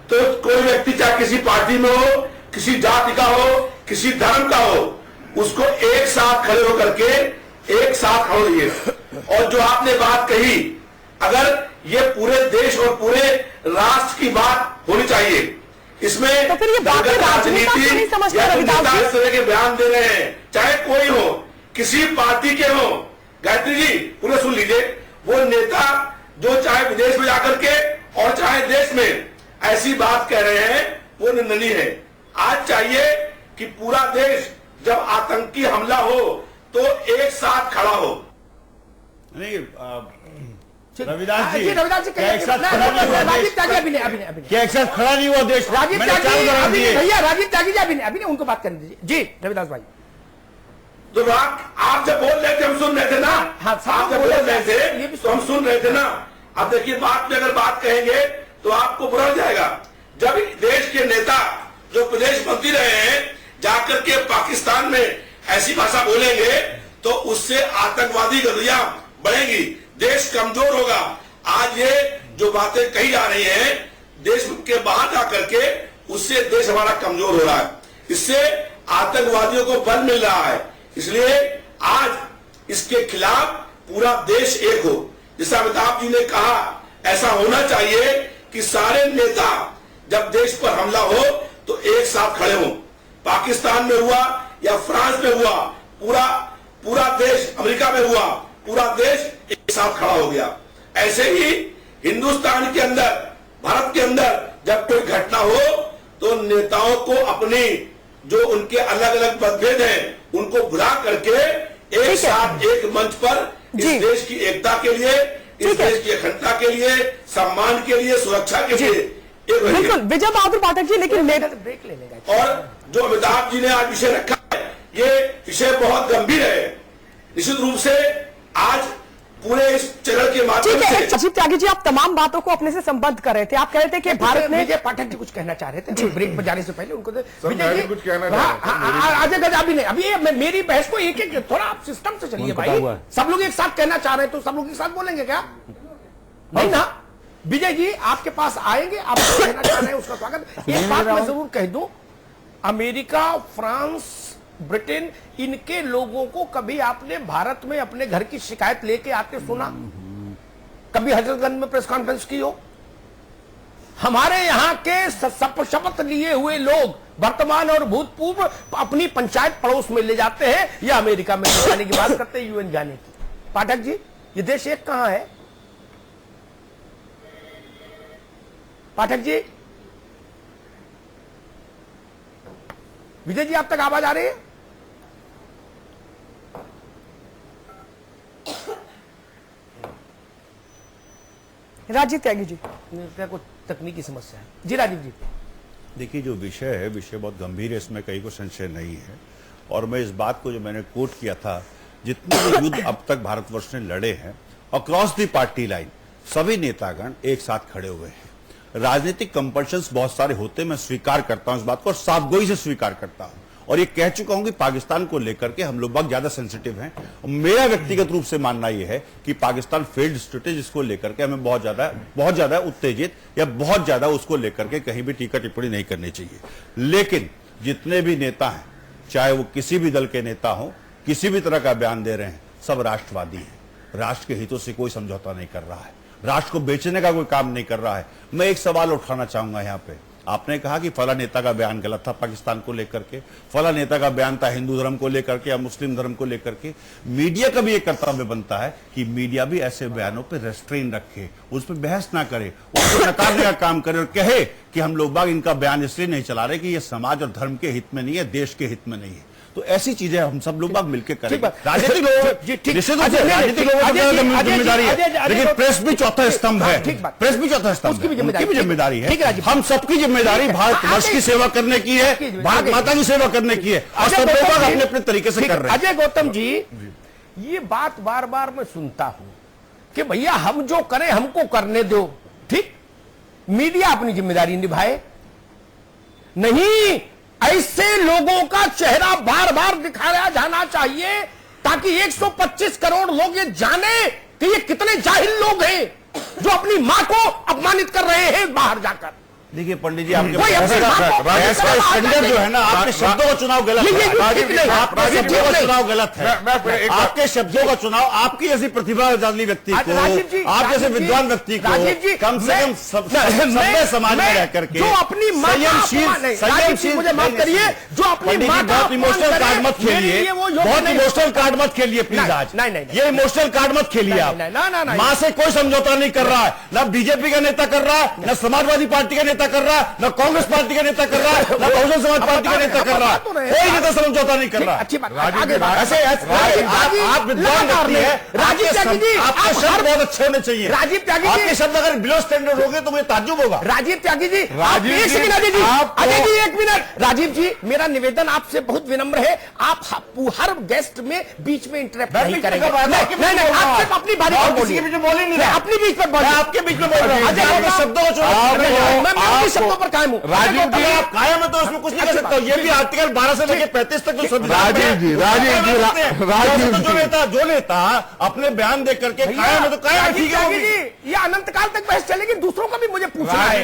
तो कोई व्यक्ति चाहे किसी पार्टी में हो, किसी जाति का हो, किसी धर्म का हो, उसको एक साथ खड़े होकर के एक साथ खड़े होइए। और जो आपने बात कही, अगर ये पूरे देश और पूरे राष्ट्र की बात होनी चाहिए, इसमें तो फिर ये बातें राजनीति नहीं समझते रविदास जी? इस तरह के बयान दे रहे हैं, चाहे कोई हो, किसी पार्टी के हो। गायत्री जी पूरे सुन लीजिए, वो नेता जो चाहे विदेश में जाकर के और चाहे देश में ऐसी बात कह रहे हैं, वो निंदनीय है। आज चाहिए कि पूरा देश जब आतंकी हमला हो तो एक साथ खड़ा हो। नहीं रविदास जी, रविदास जी क्या एक साथ खड़ा नहीं हुआ देश? राजीव त्यागी जी अभी उनको बात करने दीजिए। जी रविदास भाई, तो आप जब बोल रहे थे हम सुन रहे थे ना, आप जब बोल रहे थे तो हम सुन रहे थे ना। अब देखिए, बात में अगर बात कहेंगे तो आपको बुरा हो जाएगा। जब देश के नेता जो प्रदेश मंत्री रहे हैं जाकर के पाकिस्तान में ऐसी भाषा बोलेंगे तो उससे आतंकवादी गतिविधियां बढ़ेंगी, देश कमजोर होगा। आज ये जो बातें कही जा रही हैं देश के बाहर जाकर के, उससे देश हमारा कमजोर हो रहा है, इससे आतंकवादियों को बल मिल रहा है। इसलिए आज इसके खिलाफ पूरा देश एक हो। जैसा अमिताभ जी ने कहा, ऐसा होना चाहिए कि सारे नेता जब देश पर हमला हो तो एक साथ खड़े हों। पाकिस्तान में हुआ या फ्रांस में हुआ, पूरा देश, अमेरिका में हुआ, पूरा देश एक साथ खड़ा हो गया। ऐसे ही हिंदुस्तान के अंदर, भारत के अंदर जब कोई घटना हो तो नेताओं को अपनी जो उनके अलग अलग मतभेद हैं उनको भुला करके एक साथ एक मंच पर इस देश की एकता के लिए, इस देश की अखंडता के लिए, सम्मान के लिए, सुरक्षा के लिए बिल्कुल विजय बहादुर पाठक जी। लेकिन ब्रेक ले लेगा। और जो अमिताभ जी ने आज विषय रखा है, ये विषय बहुत गंभीर है। निश्चित रूप से आज पूरे इस चरण के माध्यम से राजीव त्यागी जी, आप तमाम बातों को अपने से संबद्ध कर रहे थे। आप कह रहे थे कि भारत में विजय पाठक जी कुछ कहना चाह रहे थे ब्रेक पर जाने से पहले, उनको विजय जी कुछ कहना आगे अभी नहीं, अभी मेरी बहस को एक एक थोड़ा आप सिस्टम से चलिए भाई। सब लोग एक साथ कहना चाह रहे हैं तो सब लोग एक साथ बोलेंगे क्या? नहीं ना। विजय जी आपके पास आएंगे, आप कहना चाह रहे हैं उसका स्वागत। एक बात मैं जरूर कह दूं, अमेरिका, फ्रांस, ब्रिटेन, इनके लोगों को कभी आपने भारत में अपने घर की शिकायत लेके आते सुना? कभी हजरतगंज में प्रेस कॉन्फ्रेंस की हो? हमारे यहाँ के शपथ लिए हुए लोग वर्तमान और भूतपूर्व अपनी पंचायत पड़ोस में ले जाते हैं या अमेरिका में जाने की बात करते हैं, यूएन जाने की। पाठक जी, ये देश एक कहां है? पाठक जी, विजय जी आप तक आवाज आ रही है? राजीव त्यागी जी, क्या कुछ तकनीकी समस्या है? जी राजीव जी। देखिए, जो विषय है विषय बहुत गंभीर है, इसमें कहीं को संशय नहीं है। और मैं इस बात को जो मैंने कोट किया था, जितने भी युद्ध अब तक भारतवर्ष ने लड़े हैं अक्रॉस दी पार्टी लाइन, सभी नेतागण एक साथ खड़े हुए हैं। राजनीतिक कंपल्शंस बहुत सारे होते हैं, मैं स्वीकार करता हूं इस बात को और साफगोई से स्वीकार करता हूं, और ये कह चुका हूं कि पाकिस्तान को लेकर के हम लोग बहुत ज्यादा सेंसिटिव हैं। मेरा व्यक्तिगत रूप से मानना यह है कि पाकिस्तान फेल्ड स्टेट है, जिसको लेकर के हमें बहुत ज्यादा उत्तेजित या बहुत ज्यादा उसको लेकर के कहीं भी टीका टिप्पणी नहीं करनी चाहिए। लेकिन जितने भी नेता हैं, चाहे वो किसी भी दल के नेता हो, किसी भी तरह का बयान दे रहे हैं, सब राष्ट्रवादी हैं। राष्ट्र के हितों से कोई समझौता नहीं कर रहा है, राष्ट्र को बेचने का कोई काम नहीं कर रहा है। मैं एक सवाल उठाना चाहूंगा यहां पे। आपने कहा कि फला नेता का बयान गलत था पाकिस्तान को लेकर के, फला नेता का बयान था हिंदू धर्म को लेकर के या मुस्लिम धर्म को लेकर के। मीडिया का भी एक कर्तव्य बनता है कि मीडिया भी ऐसे बयानों पे रेस्ट्रेन रखे, उस पर बहस ना करे, उसको नकारने का काम करे और कहे कि हम लोग बाग इनका बयान इसलिए नहीं चला रहे कि ये समाज और धर्म के हित में नहीं है, देश के हित में नहीं है। तो ऐसी चीजें हम सब लोग बाग मिलकर करेंगे। राजनीतिक लोगों की जिम्मेदारी है, लेकिन प्रेस भी चौथा स्तंभ है, प्रेस भी चौथा स्तंभ है, उनकी भी जिम्मेदारी है। हम सबकी जिम्मेदारी भारतवर्ष की सेवा करने की है, भारत माता की सेवा करने की है, और सब लोग अपने अपने तरीके से कर रहे हैं। अजय गौतम जी, ये बात बार बार मैं सुनता हूं कि भैया हम जो करें हमको करने दो, ठीक, मीडिया अपनी जिम्मेदारी निभाए। नहीं, ऐसे लोगों का चेहरा बार बार दिखाया जाना चाहिए ताकि 125 करोड़ लोग ये जाने कि ये कितने जाहिल लोग हैं जो अपनी मां को अपमानित कर रहे हैं बाहर जाकर। देखिए पंडित जी, आपके स्टैंडर्ड जो है ना, आपके शब्दों का चुनाव गलत है, आपके शब्दों का चुनाव गलत है, आपके शब्दों का चुनाव आपकी जैसी प्रतिभाशाली व्यक्ति को, आप जैसे विद्वान व्यक्ति को कम से कम सभ्य समाज में रह करके जो अपनी संयमशील, मुझे माफ करिए, जो अपनी बहुत इमोशनल कार्ड मत खेलिए, बहुत इमोशनल कार्ड मत खेलिए प्लीज। आज ये इमोशनल कार्ड मत खेलिए आप। मां से कोई समझौता नहीं कर रहा है, न बीजेपी का नेता कर रहा है, न समाजवादी पार्टी का कर रहा है, न कांग्रेस पार्टी का नेता कर रहा है, न बहुजन समाज पार्टी का नेता कर रहा है, कोई नेता समझौता नहीं कर रहा। अच्छी बात, ऐसे आप विद्वान व्यक्ति है, राजीव त्यागी जी, आपके शब्द बहुत अच्छे होने चाहिए। राजीव त्यागी जी, आपके शब्द अगर बिलो स्टैंडर्ड होंगे तो मुझे ताज्जुब होगा। राजीव त्यागी जी, अजय जी एक मिनट। राजीव जी, मेरा निवेदन आपसे बहुत विनम्र है, आप हर गेस्ट में बीच में इंटरप्ट नहीं करेंगे। नहीं, आप सिर्फ अपनी बारी पर बोलिए, अपनी बीच पर बोलिए, आपके बीच में बोल रहे हैं। शब्दों को शब्दों पर कायम हूं। राजीव जी, आप कायम है तो उसमें कुछ नहीं कर सकता। ये भी आर्टिकल 12 से लेकर 35 तक जो जो नेता अपने बयान दे करके कायम है तो कायम, ठीक है। ये अनंत काल तक बहस चलेगी, दूसरों का भी मुझे पूछना है।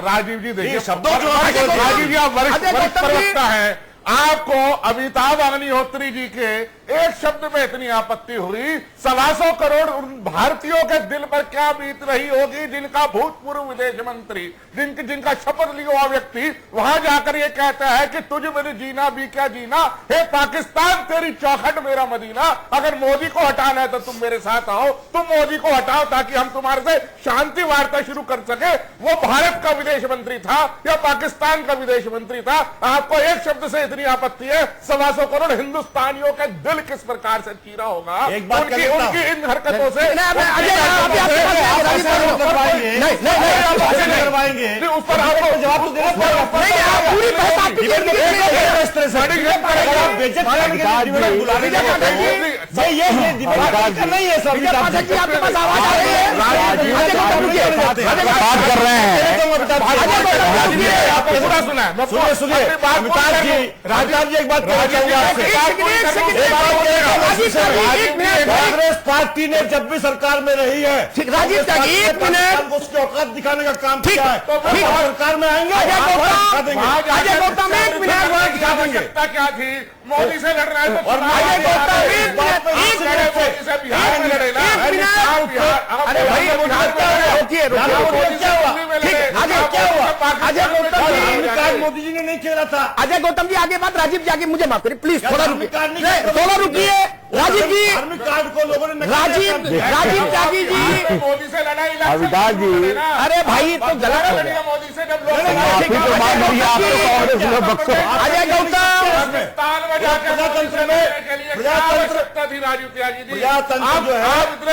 राजीव जी देखिए, शब्दों राजीव जी आप वरिष्ठ प्रवक्ता है, आपको अमिताभ अग्निहोत्री जी के एक शब्द में इतनी आपत्ति हुई, 125 करोड़ उन भारतीयों के दिल पर क्या बीत रही होगी जिनका भूतपूर्व विदेश मंत्री, जिनका शपथ लिया हुआ व्यक्ति वहां जाकर ये कहता है कि तुझ मेरे जीना भी क्या जीना, हे पाकिस्तान तेरी चौखट मेरा मदीना, अगर मोदी को हटाना है तो तुम मेरे साथ आओ, तुम मोदी को हटाओ ताकि हम तुम्हारे से शांति वार्ता शुरू कर सके। वो भारत का विदेश मंत्री था या पाकिस्तान का विदेश मंत्री था, आपको एक शब्द से इतनी आपत्ति है। 125 करोड़ हिंदुस्तानियों के दिल किस प्रकार से चीरा होगा उनकी इन हरकतों से। उस पर आपको जवाब तो राजनाथ जी एक बात कांग्रेस पार्टी ने जब भी सरकार में रही है, राजीव त्यागी एक मिनट उसकी औकात दिखाने का काम किया है, तो सरकार में आएंगे अजय गौतम एक मिनट क्या थी, मोदी से लड़ रहा है तो अरे भाई रोकिए मोदी जी ने नहीं खेला था। अजय गौतम जी आगे बात, राजीव जी आगे, मुझे माफ करिए प्लीज, थोड़ा रुकिए राजीव जी, कार्ड को लोगों ने राजीव त्यागी जी, मोदी से लड़ाई अविनाश जी, अरे भाई तो गलत हो गया मोदी से जब अजय गौतम प्रजातंत्र में आवश्यकता थी राजीव त्यागी जी, प्रजातंत्र जो है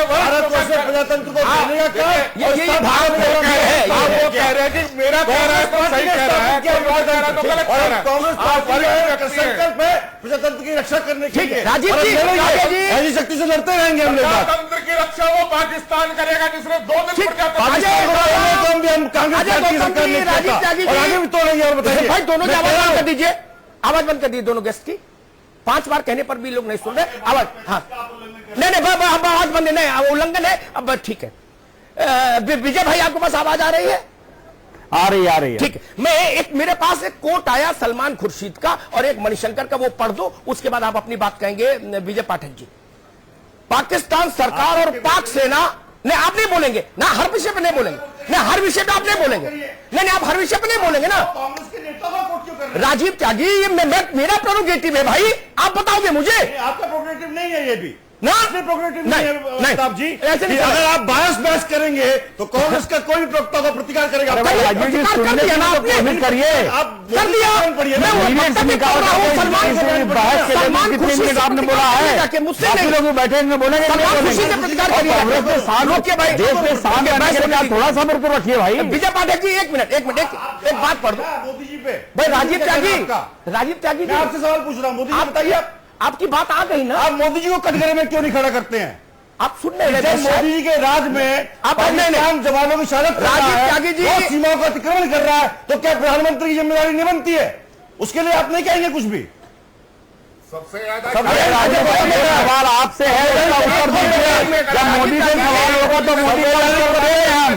भारतवर्ष में प्रजातंत्र को देने का काम यही भारत आप वो कह रहे हैं कि मेरा कह रहा है तो सही कह रहा है, तो गलत कह रहा है। कांग्रेस पार्टी संकल्प है प्रजातंत्र की रक्षा करने के लिए। राजीव जी ऐसी शक्ति से लड़ते रहेंगे हम लोग। प्रजातंत्र की रक्षा वो पाकिस्तान करेगा जिसने 2 दिन आगे भी तोड़ेंगे। और बताइए भाई, दोनों की आवाज बंद कर दीजिए, आवाज बंद कर दीजिए दोनों गेस्ट की। 5 बार कहने पर भी लोग नहीं सुन रहे आवाज। हाँ नहीं आवाज बंद नहीं, उल्लंघन है। अब ठीक है विजय भाई, आपके पास आवाज आ रही है? आ रही है। ठीक है, मैं मेरे पास एक कोट आया सलमान खुर्शीद का और एक मणिशंकर का, वो पढ़ दो, उसके बाद आप अपनी बात कहेंगे विजय पाठक जी। पाकिस्तान सरकार और पाक सेना ने, आप नहीं बोलेंगे ना, हर विषय पे नहीं बोलेंगे ना, हर विषय पे आप नहीं बोलेंगे, नहीं आप हर विषय पे नहीं बोलेंगे ना। कांग्रेस के नेता का कोट क्यों कर रहे हैं? राजीव त्यागी, ये मेरा प्रोरोगेटिव है भाई, आप बताओगे मुझे? आपका प्रोग्रेटिव नहीं है ये भी ना, प्रोग्रेटिव नहीं है अमिताभ जी। ऐसे नहीं, अगर आप बहस करेंगे तो कांग्रेस का कोई भी प्रवक्ता का प्रतिकार करेगा। राजीव जी सुनने की कोशिश करिए, आप कर दिया। आपने बोला है मुझसे लोग बैठे बोलेंगे, थोड़ा सा मेरे रखिए भाई। विजय पाठक जी एक मिनट एक बात पढ़ दो मोदी जी पे। भाई। राजीव त्यागी जी, आपसे सवाल पूछ रहा हूँ, मोदी जी बताइए, आपकी बात आ गई ना। आप मोदी जी को कटघरे में क्यों नहीं खड़ा करते हैं? आप सुन रहे मोदी जी के राज में पाकिस्तान जवानों की शहादत राजीव त्यागी जी सीमाओं का अतिक्रमण कर रहा है, तो क्या प्रधानमंत्री की जिम्मेदारी नहीं बनती है? उसके लिए आप नहीं कहेंगे कुछ भी? सबसे ज्यादा सवाल आपसे है, उत्तर दीजिए। जब मोदी से सवाल होगा तो मोदी को उत्तर देंगे हम।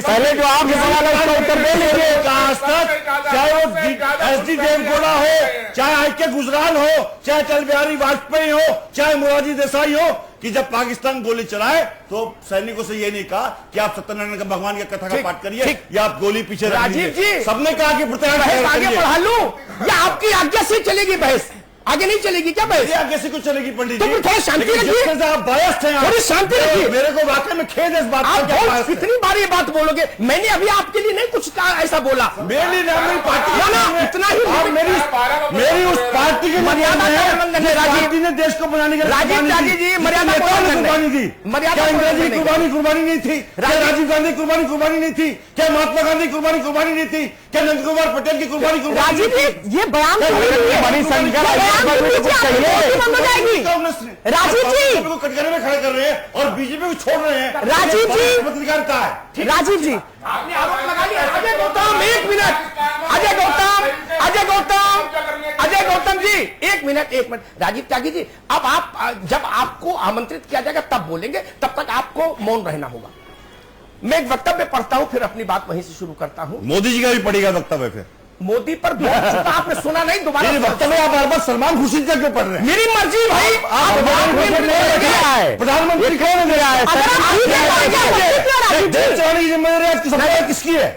पहले जो आपके सवाल है उसका उत्तर दे लीजिए। आज तक चाहे वो एसडी देवगौड़ा हो, चाहे आई.के. गुजराल हो, चाहे अटल बिहारी वाजपेयी हो, चाहे मोरारजी देसाई हो, कि जब पाकिस्तान गोली चलाए तो सैनिकों से ये नहीं कहा कि आप सत्यनारायण का भगवान की कथा का पाठ करिए या आप गोली पीछे राजीव जी, सबने कहा कि आगे बढ़ा लूं या आपकी आज्ञा से चलेगी बहस? आगे नहीं चलेगी क्या बहस? आगे से कुछ चलेगी पंडित जी, तो थोड़ी शांति रखिए, आप बायस्ड हैं, थोड़ी शांति रखिए। मेरे को वाकई में खेद है इस बात का। कितनी बार ये बात बोलोगे? मैंने अभी आपके लिए नहीं कुछ ऐसा बोला, मेरे लिए मेरी पार्टी इतना ही मेरी उस पार्टी की मर्यादा पार्टी ने देश को बनाने के राजीव त्यागी जी मर्यादा कुर्बानी दी। मर्यादा अंग्रेजी कुर्बानी नहीं थी क्या? राजीव गांधी कुर्बानी नहीं थी क्या? महात्मा गांधी कुर्बानी नहीं थी क्या? नंद कुमार पटेल की कुर्बानी राजीव जी ये बयान राजीव जी को कटघरे में खड़े कर रहे हैं और बीजेपी को छोड़ रहे हैं। राजीव जी पत्रकार का है। राजीव जी आपने आरोप लगा लिया। अजय गौतम एक मिनट, अजय गौतम जी एक मिनट। राजीव त्यागी जी, अब आप जब आपको आमंत्रित किया जाएगा तब बोलेंगे, तब तक आपको मौन रहना होगा। मैं एक वक्तव्य पढ़ता हूं, फिर अपनी बात वहीं से शुरू करता हूं। मोदी जी का भी पढ़ेगा वक्तव्य फिर? मोदी पर बोल चुका, आपने सुना नहीं? दोबारा वक्तव्य आप बार बार सलमान खुर्शीद का क्यों पढ़ रहे हैं? मेरी मर्जी भाई। प्रधानमंत्री कौन दे रहा है? देश चलाने की जिम्मेदारी किसकी है?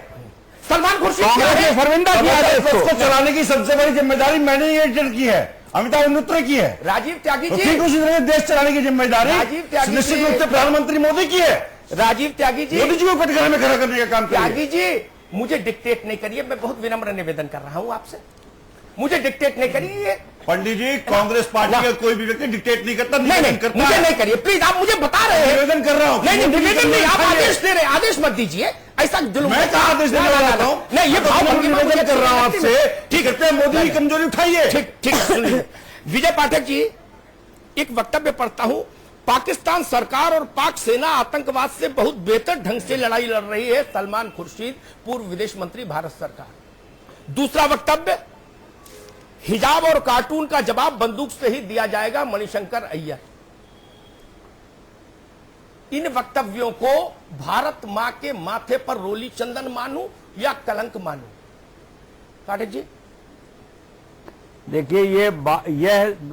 सलमान खुर्शीद उसको चलाने की सबसे बड़ी जिम्मेदारी मैनेजमेंट की है, अमिताभ मित्र की है, राजीव त्यागी जी। ठीक उसी तरह देश चलाने की जिम्मेदारी निश्चित रूप से प्रधानमंत्री मोदी की है। राजीव त्यागी जी, मोदी जी को कटघरे में खड़ा करने का काम किया। त्यागी जी मुझे डिक्टेट नहीं करिए, मैं बहुत विनम्र निवेदन कर रहा हूं आपसे, मुझे डिक्टेट नहीं करिए। पंडित जी, कांग्रेस पार्टी का कोई भी व्यक्ति डिक्टेट नहीं करता, नहीं करता, मुझे नहीं करिए प्लीज। आप मुझे बता रहे हैं, निवेदन कर रहा हूं। नहीं निवेदन नहीं, आप आदेश दे रहे हैं, आदेश मत दीजिए। ऐसा जुल्म मैं कहा आदेश देने वाला हूं? नहीं, ये भाव निवेदन कर रहा हूं आपसे। ठीक है, मोदी की कमजोरी उठाइए। ठीक सुनिए। विजय पाठक जी, एक वक्तव्य पढ़ता हूं। पाकिस्तान सरकार और पाक सेना आतंकवाद से बहुत बेहतर ढंग से लड़ाई लड़ रही है, सलमान खुर्शीद, पूर्व विदेश मंत्री, भारत सरकार। दूसरा वक्तव्य, हिजाब और कार्टून का जवाब बंदूक से ही दिया जाएगा, मणिशंकर अय्यर। इन वक्तव्यों को भारत मां के माथे पर रोली चंदन मानूं या कलंक मानूं? पाठक जी देखिए, यह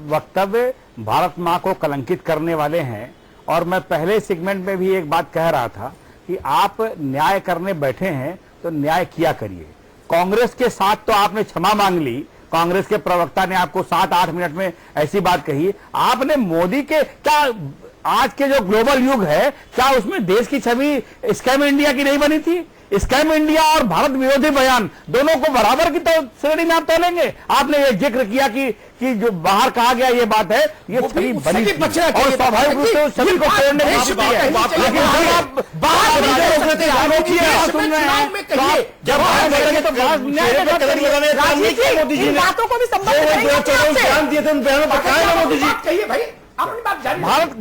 वक्तव्य भारत मां को कलंकित करने वाले हैं। और मैं पहले सेगमेंट में भी एक बात कह रहा था कि आप न्याय करने बैठे हैं तो न्याय किया करिए। कांग्रेस के साथ तो आपने क्षमा मांग ली, कांग्रेस के प्रवक्ता ने आपको 7-8 मिनट में ऐसी बात कही। आपने मोदी के क्या, आज के जो ग्लोबल युग है, क्या उसमें देश की छवि स्कैम इंडिया की नहीं बनी थी? स्कैम इंडिया और भारत विरोधी बयान दोनों को बराबर की श्रेणी में आप तोलेंगे? आपने ये जिक्र किया कि जो बाहर कहा गया ये बात है, ये छवि बनी थी और स्वाभाविक रूप से सभी को तोड़ने की स्थिति है। लेकिन जब आप बाहर जब बातों को भी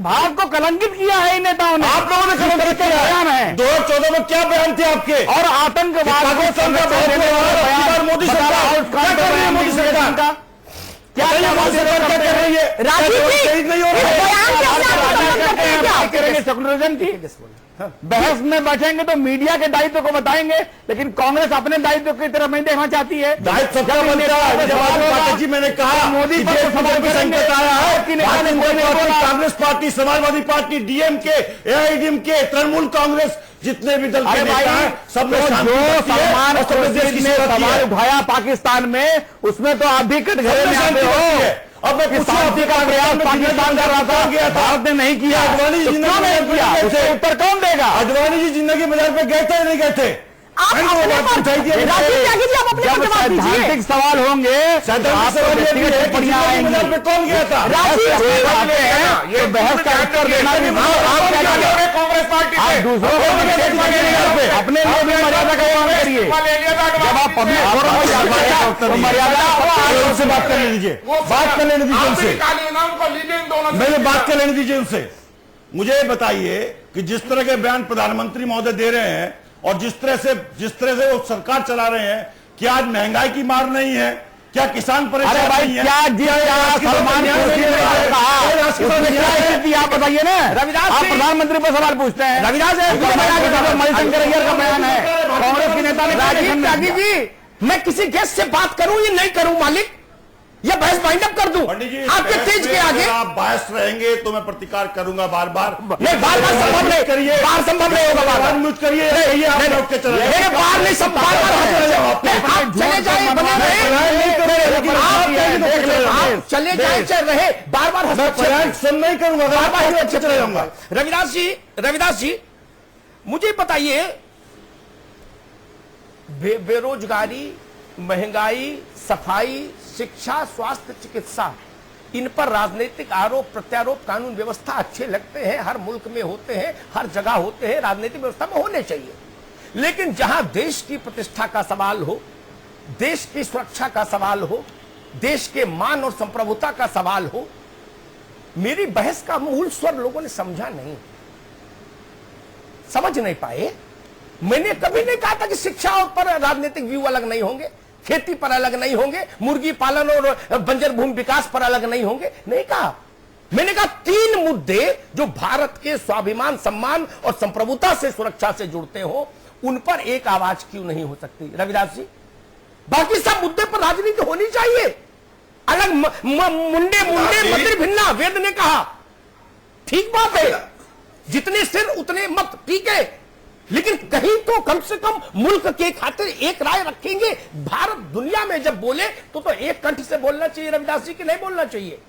भारत को कलंकित किया है इन नेताओं ने। आप लोगों ने कलंकित किया है। 2014 में क्या बयान थे आपके? और आतंकवाद मोदी सरकार क्या कर रही है? मोदी सरकार का क्या कर रही है? राजीव जी नहीं हो रहा। बहस में बैठेंगे तो मीडिया के दायित्व को बताएंगे, लेकिन कांग्रेस अपने दायित्व की तरफ नहीं देखना चाहती है। दायित्व जी, मैंने कहा मोदी पर संकट आया है। Congress party, Samajwadi party, DMK, AIADMK, Trinamool Congress, जितने भी दल के नेता हैं, सब लोग सलमान खुर्शीद ने सवाल उठाया पाकिस्तान में, उसमें तो आप भी कटघरे में आते हो। अब मैं शांति का प्रयास पाकिस्तान कर रहा था, भारत ने नहीं किया। अडवाणी जी जिंदगी उसका उत्तर कौन देगा? अडवाणी जी जिंदगी बाजार पे गए थे नहीं गए थे? जब सैद्धांतिक सवाल होंगे कौन गया था? ये बहस का उत्तर देना भी कांग्रेस पार्टी आप दूसरों को अपने लिए भी मर्यादा का पालन करिए। जब आप पब्लिक मर्यादा से बात कर लीजिए, बात कर लेने दीजिए उनसे, मेरे बात कर लेने दीजिए उनसे। मुझे बताइए कि जिस तरह के बयान प्रधानमंत्री महोदय दे रहे हैं और जिस तरह से वो सरकार चला रहे हैं, क्या आज महंगाई की मार नहीं है? क्या किसान परेशान नहीं है? सलमान आप बताइए ना। रविदास, आप प्रधानमंत्री पर सवाल पूछते हैं। रविदास मणिशंकर अय्यर का बयान है, कांग्रेस के नेता ने। राजीव त्यागी जी, मैं किसी गेस्ट से बात करूं या नहीं करूं मालिक, या बहस वाइंड अप कर दूं आपके तेज के आगे? आप बहस रहेंगे तो मैं प्रतिकार करूंगा बार बार। नहीं, बार बार संभव नहीं करिए, बार संभव नहीं होगा। बार म्यूट करिए, बार नहीं सब बार आप चले जाए बने रहे, आप चले जाए चाहे रहे, बार बार सुन नहीं करूंगा, बार बार अच्छे चले जाऊंगा। रविदास जी मुझे बताइए, बेरोजगारी, महंगाई, सफाई, शिक्षा, स्वास्थ्य, चिकित्सा, इन पर राजनीतिक आरोप प्रत्यारोप कानून व्यवस्था अच्छे लगते हैं, हर मुल्क में होते हैं, हर जगह होते हैं, राजनीतिक व्यवस्था में होने चाहिए। लेकिन जहां देश की प्रतिष्ठा का सवाल हो, देश की सुरक्षा का सवाल हो, देश के मान और संप्रभुता का सवाल हो, मेरी बहस का मूल स्वर लोगों ने समझा नहीं, समझ नहीं पाए। मैंने कभी नहीं कहा था कि शिक्षा पर राजनीतिक व्यू अलग नहीं होंगे, खेती पर अलग नहीं होंगे, मुर्गी पालन और बंजर भूमि विकास पर अलग नहीं होंगे, नहीं कहा। मैंने कहा 3 मुद्दे जो भारत के स्वाभिमान, सम्मान और संप्रभुता से, सुरक्षा से जुड़ते हो, उन पर एक आवाज क्यों नहीं हो सकती? रविदास जी, बाकी सब मुद्दे पर राजनीति होनी चाहिए। अलग मुंडे मंदिर भिन्ना, वेद ने कहा, ठीक बात है, जितने सिर उतने मत, ठीक है, लेकिन कहीं तो कम से कम मुल्क के खातिर एक राय रखेंगे। भारत दुनिया में जब बोले तो एक कंठ से बोलना चाहिए, रविदास जी की नहीं बोलना चाहिए।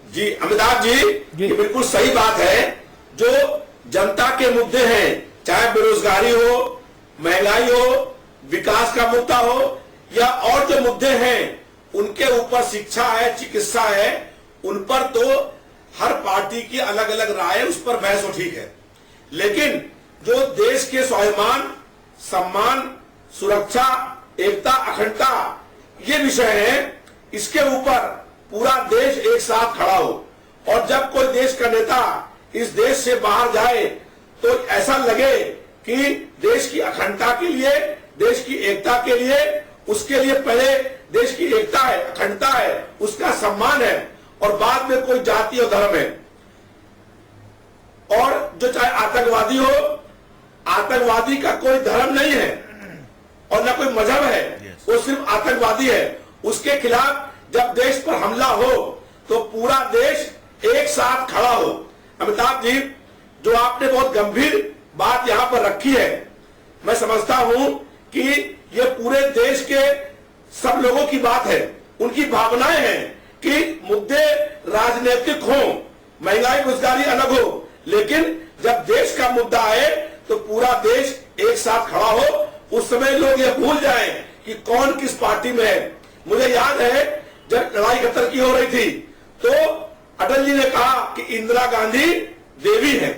जी अमिताभ जी, ये बिल्कुल सही बात है। जो जनता के मुद्दे हैं, चाहे बेरोजगारी हो, महंगाई हो, विकास का मुद्दा हो, या और जो मुद्दे हैं उनके ऊपर, शिक्षा है, चिकित्सा है, उन पर तो हर पार्टी की अलग अलग राय है, उस पर बहस हो, ठीक है। लेकिन जो देश के स्वाभिमान, सम्मान, सुरक्षा, एकता, अखंडता, ये विषय है, इसके ऊपर पूरा देश एक साथ खड़ा हो। और जब कोई देश का नेता इस देश से बाहर जाए तो ऐसा लगे कि देश की अखंडता के लिए, देश की एकता के लिए, उसके लिए पहले देश की एकता है, अखंडता है, उसका सम्मान है, और बाद में कोई जाति और धर्म है। और जो चाहे आतंकवादी हो, आतंकवादी का कोई धर्म नहीं है और न कोई मजहब है, वो सिर्फ आतंकवादी है। उसके खिलाफ जब देश पर हमला हो तो पूरा देश एक साथ खड़ा हो। अमिताभ जी, जो आपने बहुत गंभीर बात यहां पर रखी है, मैं समझता हूं कि ये पूरे देश के सब लोगों की बात है, उनकी भावनाएं हैं कि मुद्दे राजनीतिक हो, महंगाई बेरोजगारी अलग हो, लेकिन जब देश का मुद्दा आए तो पूरा देश एक साथ खड़ा हो। उस समय लोग ये भूल जाएं कि कौन किस पार्टी में है। मुझे याद है जब लड़ाई कतर की हो रही थी तो अटल जी ने कहा कि इंदिरा गांधी देवी है।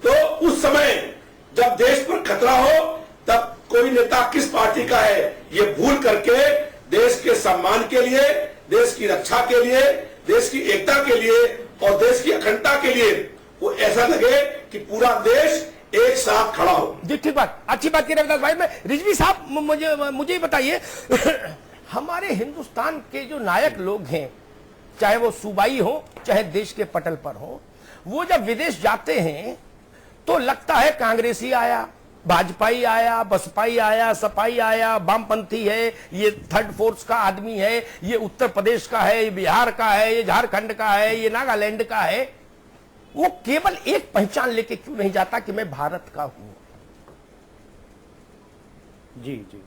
तो उस समय जब देश पर खतरा हो तब कोई नेता किस पार्टी का है ये भूल करके देश के सम्मान के लिए, देश की रक्षा के लिए, देश की एकता के लिए और देश की अखंडता के लिए वो ऐसा लगे कि पूरा देश एक साथ खड़ा हो। जी ठीक बात, अच्छी बात की रविदास भाई। मैं रिजवी साहब मुझे बताइए हमारे हिंदुस्तान के जो नायक लोग हैं, चाहे वो सूबाई हो चाहे देश के पटल पर हो, वो जब विदेश जाते हैं तो लगता है कांग्रेसी आया, भाजपाई आया, बसपाई आया, सपाई आया, वामपंथी है, ये थर्ड फोर्स का आदमी है, ये उत्तर प्रदेश का है, ये बिहार का है, ये झारखंड का है, ये नागालैंड का है। वो केवल एक पहचान लेके क्यों नहीं जाता कि मैं भारत का हूं? जी जी,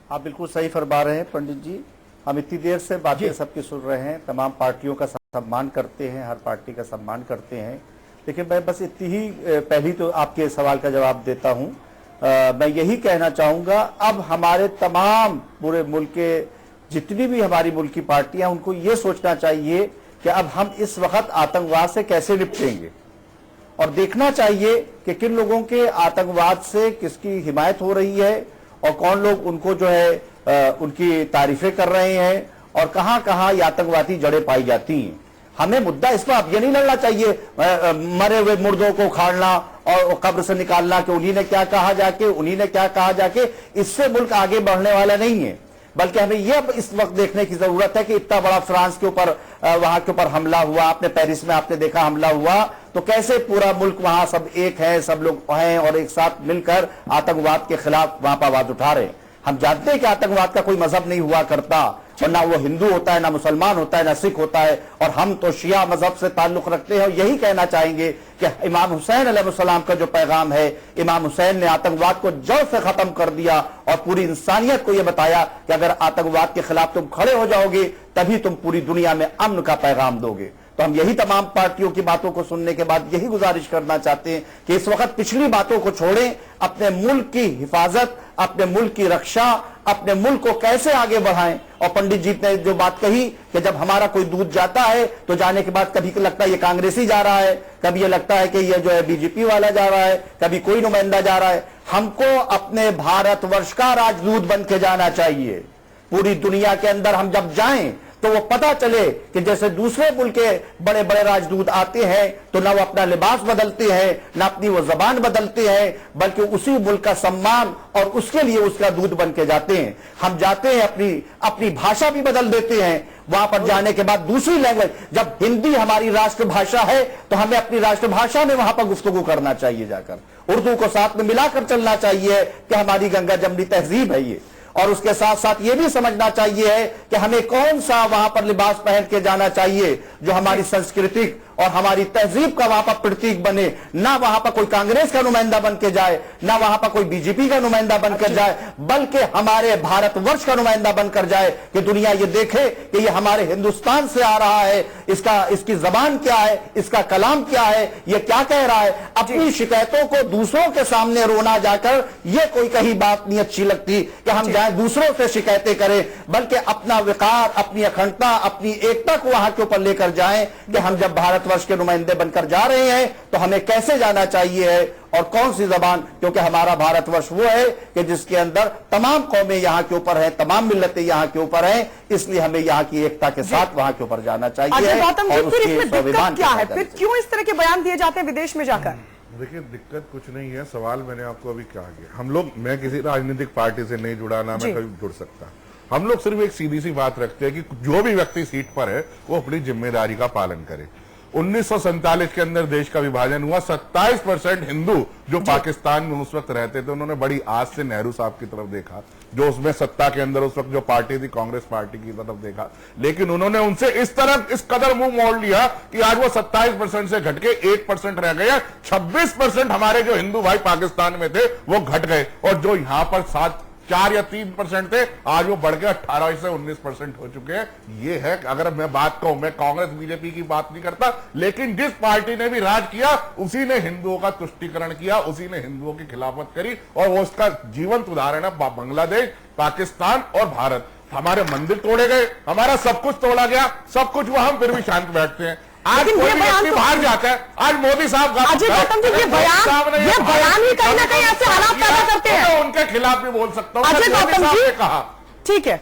आप बिल्कुल सही फरमा रहे हैं पंडित जी। हम इतनी देर से बातें सबकी सुन रहे हैं, तमाम पार्टियों का सम्मान करते हैं, हर पार्टी का सम्मान करते हैं, लेकिन मैं बस इतनी ही पहली तो आपके सवाल का जवाब देता हूं। मैं यही कहना चाहूंगा, अब हमारे तमाम पूरे मुल्क के जितनी भी हमारी मुल्क की पार्टियां, उनको ये सोचना चाहिए कि अब हम इस वक्त आतंकवाद से कैसे निपटेंगे, और देखना चाहिए कि किन लोगों के आतंकवाद से किसकी हिमायत हो रही है और कौन लोग उनको जो है उनकी तारीफें कर रहे हैं, और कहां कहां ये आतंकवादी जड़ें पाई जाती हैं। हमें मुद्दा इस पर अब ये नहीं लड़ना चाहिए मरे हुए मुर्दों को उखाड़ना और कब्र से निकालना कि उन्हीं ने क्या कहा जाके, उन्हीं ने क्या कहा जाके। इससे मुल्क आगे बढ़ने वाला नहीं है, बल्कि हमें यह इस वक्त देखने की जरूरत है कि इतना बड़ा फ्रांस के ऊपर, वहां के ऊपर हमला हुआ, आपने पेरिस में आपने देखा हमला हुआ, तो कैसे पूरा मुल्क वहां सब एक है, सब लोग हैं और एक साथ मिलकर आतंकवाद के खिलाफ वहां पर आवाज उठा रहे हैं। हम जानते हैं कि आतंकवाद का कोई मजहब नहीं हुआ करता, और ना वो हिंदू होता है, ना मुसलमान होता है, ना सिख होता है, और हम तो शिया मजहब से ताल्लुक रखते हैं। और यही कहना चाहेंगे कि इमाम हुसैन अलैहिस्सलाम का जो पैगाम है, इमाम हुसैन ने आतंकवाद को जड़ से खत्म कर दिया और पूरी इंसानियत को यह बताया कि अगर आतंकवाद के खिलाफ तुम खड़े हो जाओगे तभी तुम पूरी दुनिया में अमन का पैगाम दोगे। तो हम यही तमाम पार्टियों की बातों को सुनने के बाद यही गुजारिश करना चाहते हैं कि इस वक्त पिछली बातों को छोड़ें, अपने मुल्क की हिफाजत, अपने मुल्क की रक्षा, अपने मुल्क को कैसे आगे बढ़ाएं। और पंडित जी ने जो बात कही कि जब हमारा कोई दूध जाता है तो जाने के बाद कभी लगता है ये कांग्रेसी जा रहा है, कभी ये लगता है कि ये जो है बीजेपी वाला जा रहा है, कभी कोई नुमाइंदा जा रहा है। हमको अपने भारतवर्ष का राजदूत बन के जाना चाहिए। पूरी दुनिया के अंदर हम जब जाएं तो वो पता चले कि जैसे दूसरे मुल्क के बड़े बड़े राजदूत आते हैं तो ना वो अपना लिबास बदलते हैं, ना अपनी वो जबान बदलते हैं, बल्कि उसी मुल्क का सम्मान और उसके लिए उसका दूत बन के जाते हैं। हम जाते हैं अपनी भाषा भी बदल देते हैं, वहां पर जाने के बाद दूसरी लैंग्वेज, जब हिंदी हमारी राष्ट्रभाषा है तो हमें अपनी राष्ट्रभाषा में वहां पर गुफ्तगू करना चाहिए, जाकर उर्दू को साथ में मिलाकर चलना चाहिए कि हमारी गंगा जमनी तहजीब है ये। और उसके साथ साथ ये भी समझना चाहिए है कि हमें कौन सा वहां पर लिबास पहन के जाना चाहिए जो हमारी सांस्कृतिक और हमारी तहजीब का वहां पर प्रतीक बने। ना वहां पर कोई कांग्रेस का नुमाइंदा बन के जाए, ना वहां पर कोई बीजेपी का नुमाइंदा बनकर जाए, बल्कि हमारे भारतवर्ष का नुमाइंदा बनकर जाए कि दुनिया ये देखे कि ये हमारे हिंदुस्तान से आ रहा है, इसकी जबान क्या है, इसका कलाम क्या है, ये क्या कह रहा है। अपनी शिकायतों को दूसरों के सामने रोना जाकर ये कोई कहीं बात नहीं अच्छी लगती कि हम जाए दूसरों से शिकायतें करें, बल्कि अपना विकार, अपनी अखंडता, अपनी एकता को वहां के ऊपर लेकर जाएं कि हम जब भारतवर्ष के नुमाइंदे बनकर जा रहे हैं तो हमें कैसे जाना चाहिए है और कौन सी जबान, क्योंकि हमारा भारतवर्ष वो है कि जिसके अंदर तमाम कौमें यहां के ऊपर हैं, तमाम मिल्लतें यहां के ऊपर हैं, इसलिए हमें यहां की एकता के साथ वहां के ऊपर जाना चाहिए। गौतम जी, फिर इसमें दिक्कत क्या है? फिर क्यों इस तरह के बयान दिए जाते हैं विदेश में जाकर? देखिए, दिक्कत कुछ नहीं है। सवाल मैंने आपको अभी कहा कि हम लोग, मैं किसी राजनीतिक पार्टी से नहीं जुड़ा, ना मैं कभी जुड़ सकता। हम लोग सिर्फ एक सीधी सी बात रखते हैं कि जो भी व्यक्ति सीट पर है वो अपनी जिम्मेदारी का पालन करे। 1947 के अंदर देश का विभाजन हुआ, 27% हिंदू जो पाकिस्तान में उस वक्त रहते थे, उन्होंने बड़ी आस से नेहरू साहब की तरफ देखा, जो उसमें सत्ता के अंदर उस वक्त जो पार्टी थी कांग्रेस पार्टी की तरफ देखा, लेकिन उन्होंने उनसे इस कदर मुंह मोड़ लिया कि आज वो 27% से घट के 1% रह गया। 26% हमारे जो हिंदू भाई पाकिस्तान में थे वो घट गए, और जो यहां पर 4 या 3% थे, आज वो बढ़ के 18 से 19% हो चुके हैं। ये है, अगर मैं बात कहूं, मैं कांग्रेस बीजेपी की बात नहीं करता, लेकिन जिस पार्टी ने भी राज किया उसी ने हिंदुओं का तुष्टीकरण किया, उसी ने हिंदुओं की खिलाफत करी, और वो उसका जीवंत उदाहरण है बांग्लादेश, पाकिस्तान और भारत। हमारे मंदिर तोड़े गए, हमारा सब कुछ तोड़ा गया, सब कुछ हुआ, हम फिर भी शांत बैठते हैं। आज कोई व्यक्ति बाहर जाता है, आज मोदी साहब गौतम जी, ये बयान ही कहीं ना कहीं ऐसे हालात पैदा करते हैं। उनके खिलाफ भी बोल सकता हूं, अजय गौतम जी कहा। ठीक है,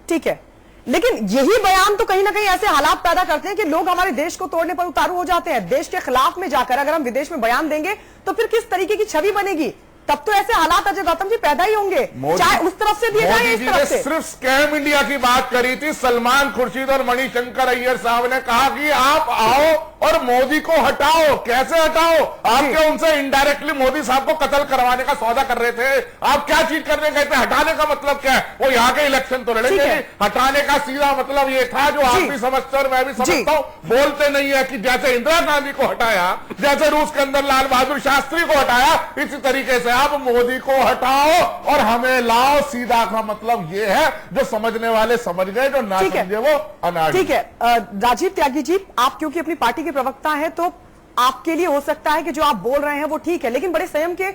ठीक है, लेकिन यही बयान तो कहीं ना कहीं ऐसे हालात पैदा करते हैं कि लोग हमारे देश को तोड़ने पर उतारू हो जाते हैं। देश के खिलाफ में जाकर अगर हम विदेश में बयान देंगे तो फिर किस तरीके की छवि बनेगी? तब तो ऐसे हालात अजय गौतम जी पैदा ही होंगे, चाहे उस तरफ से दिए जाए, इस तरफ से। सिर्फ स्कैम इंडिया की बात करी थी। सलमान खुर्शीद और मणिशंकर अय्यर साहब ने कहा कि आप आओ और मोदी को हटाओ। कैसे हटाओ? आपके उनसे इनडायरेक्टली मोदी साहब को कत्ल करवाने का सौदा कर रहे थे। आप क्या चीज करने गए थे? हटाने का मतलब क्या है? वो यहाँ के इलेक्शन तो लड़ेंगे। हटाने का सीधा मतलब ये था, जो आप भी समझते और मैं भी समझता हूँ, बोलते नहीं है कि जैसे इंदिरा गांधी को हटाया, जैसे रूस के अंदर लाल बहादुर शास्त्री को हटाया, इसी तरीके से आप मोदी को हटाओ और हमें लाओ। सीधा का मतलब ये है, जो समझने वाले समझ गए, जो ना समझे वो अनाड़ी। ठीक है, राजीव त्यागी जी, आप क्योंकि अपनी पार्टी के प्रवक्ता हैं तो आपके लिए हो सकता है कि जो आप बोल रहे हैं वो ठीक है, लेकिन बड़े संयम के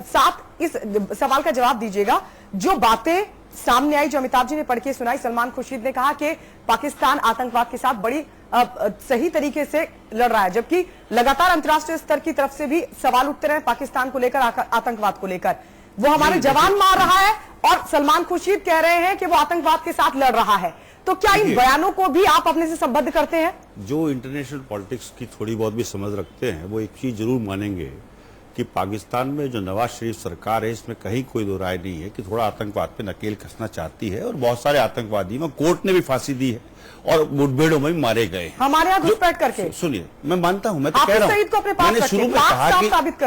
साथ इस सवाल का जवाब दीजिएगा। जो बातें सामने आई, जो अमिताभ जी ने पढ़ के सुनाई, सलमान खुर्शीद ने कहा कि पाकिस्तान आतंकवाद के साथ बड़ी सही तरीके से लड़ रहा है, जबकि लगातार अंतर्राष्ट्रीय स्तर की तरफ से भी सवाल उठते रहे पाकिस्तान को लेकर, आतंकवाद को लेकर। वो हमारे जवान मार रहा है और सलमान खुर्शीद कह रहे हैं कि वो आतंकवाद के साथ लड़ रहा है। तो क्या इन बयानों को भी आप अपने से संबद्ध करते हैं? जो इंटरनेशनल पॉलिटिक्स की थोड़ी बहुत भी समझ रखते हैं वो एक चीज जरूर मानेंगे कि पाकिस्तान में जो नवाज शरीफ सरकार है, इसमें कहीं कोई दो राय नहीं है कि थोड़ा आतंकवाद पे नकेल कसना चाहती है, और बहुत सारे आतंकवादी में कोर्ट ने भी फांसी दी है और मुठभेड़ों में भी मारे गए। हमारे यहाँ घुसपैठ करके। सुनिए, मैं मानता हूं, मैं तो कह रहा हूं,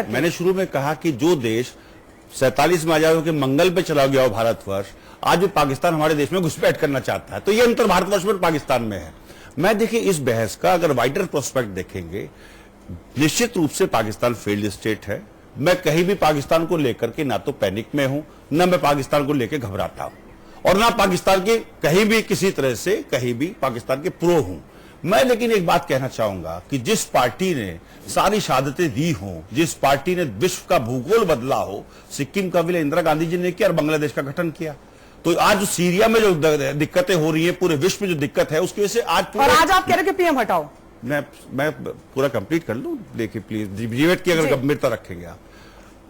मैंने शुरू में कहा कि जो देश 47 में आजाद होकर मंगल पे चला गया हो भारतवर्ष, आज भी पाकिस्तान हमारे देश में घुसपैठ करना चाहता है, तो ये अंतर भारतवर्ष में पाकिस्तान में है। मैं देखिए, इस बहस का अगर वाइडर प्रोस्पेक्ट देखेंगे, निश्चित रूप से पाकिस्तान फेल्ड स्टेट है। मैं कहीं भी पाकिस्तान को लेकर के ना तो पैनिक में हूं, ना मैं पाकिस्तान को लेकर घबराता हूं, और ना पाकिस्तान के कहीं भी किसी तरह से कहीं भी पाकिस्तान के प्रो हूं मैं। लेकिन एक बात कहना चाहूंगा कि जिस पार्टी ने सारी शहादतें दी हों, जिस पार्टी ने विश्व का भूगोल बदला हो, सिक्किम का विलय इंदिरा गांधी जी ने किया और बांग्लादेश का गठन किया, तो आज सीरिया में जो दिक्कतें हो रही है, पूरे विश्व में जो दिक्कत है, उसकी वजह से आज आप कह रहे कि पीएम हटाओ। मैं पूरा कंप्लीट कर लूं, देखिए प्लीज, जीवेट की अगर गंभीरता रखेंगे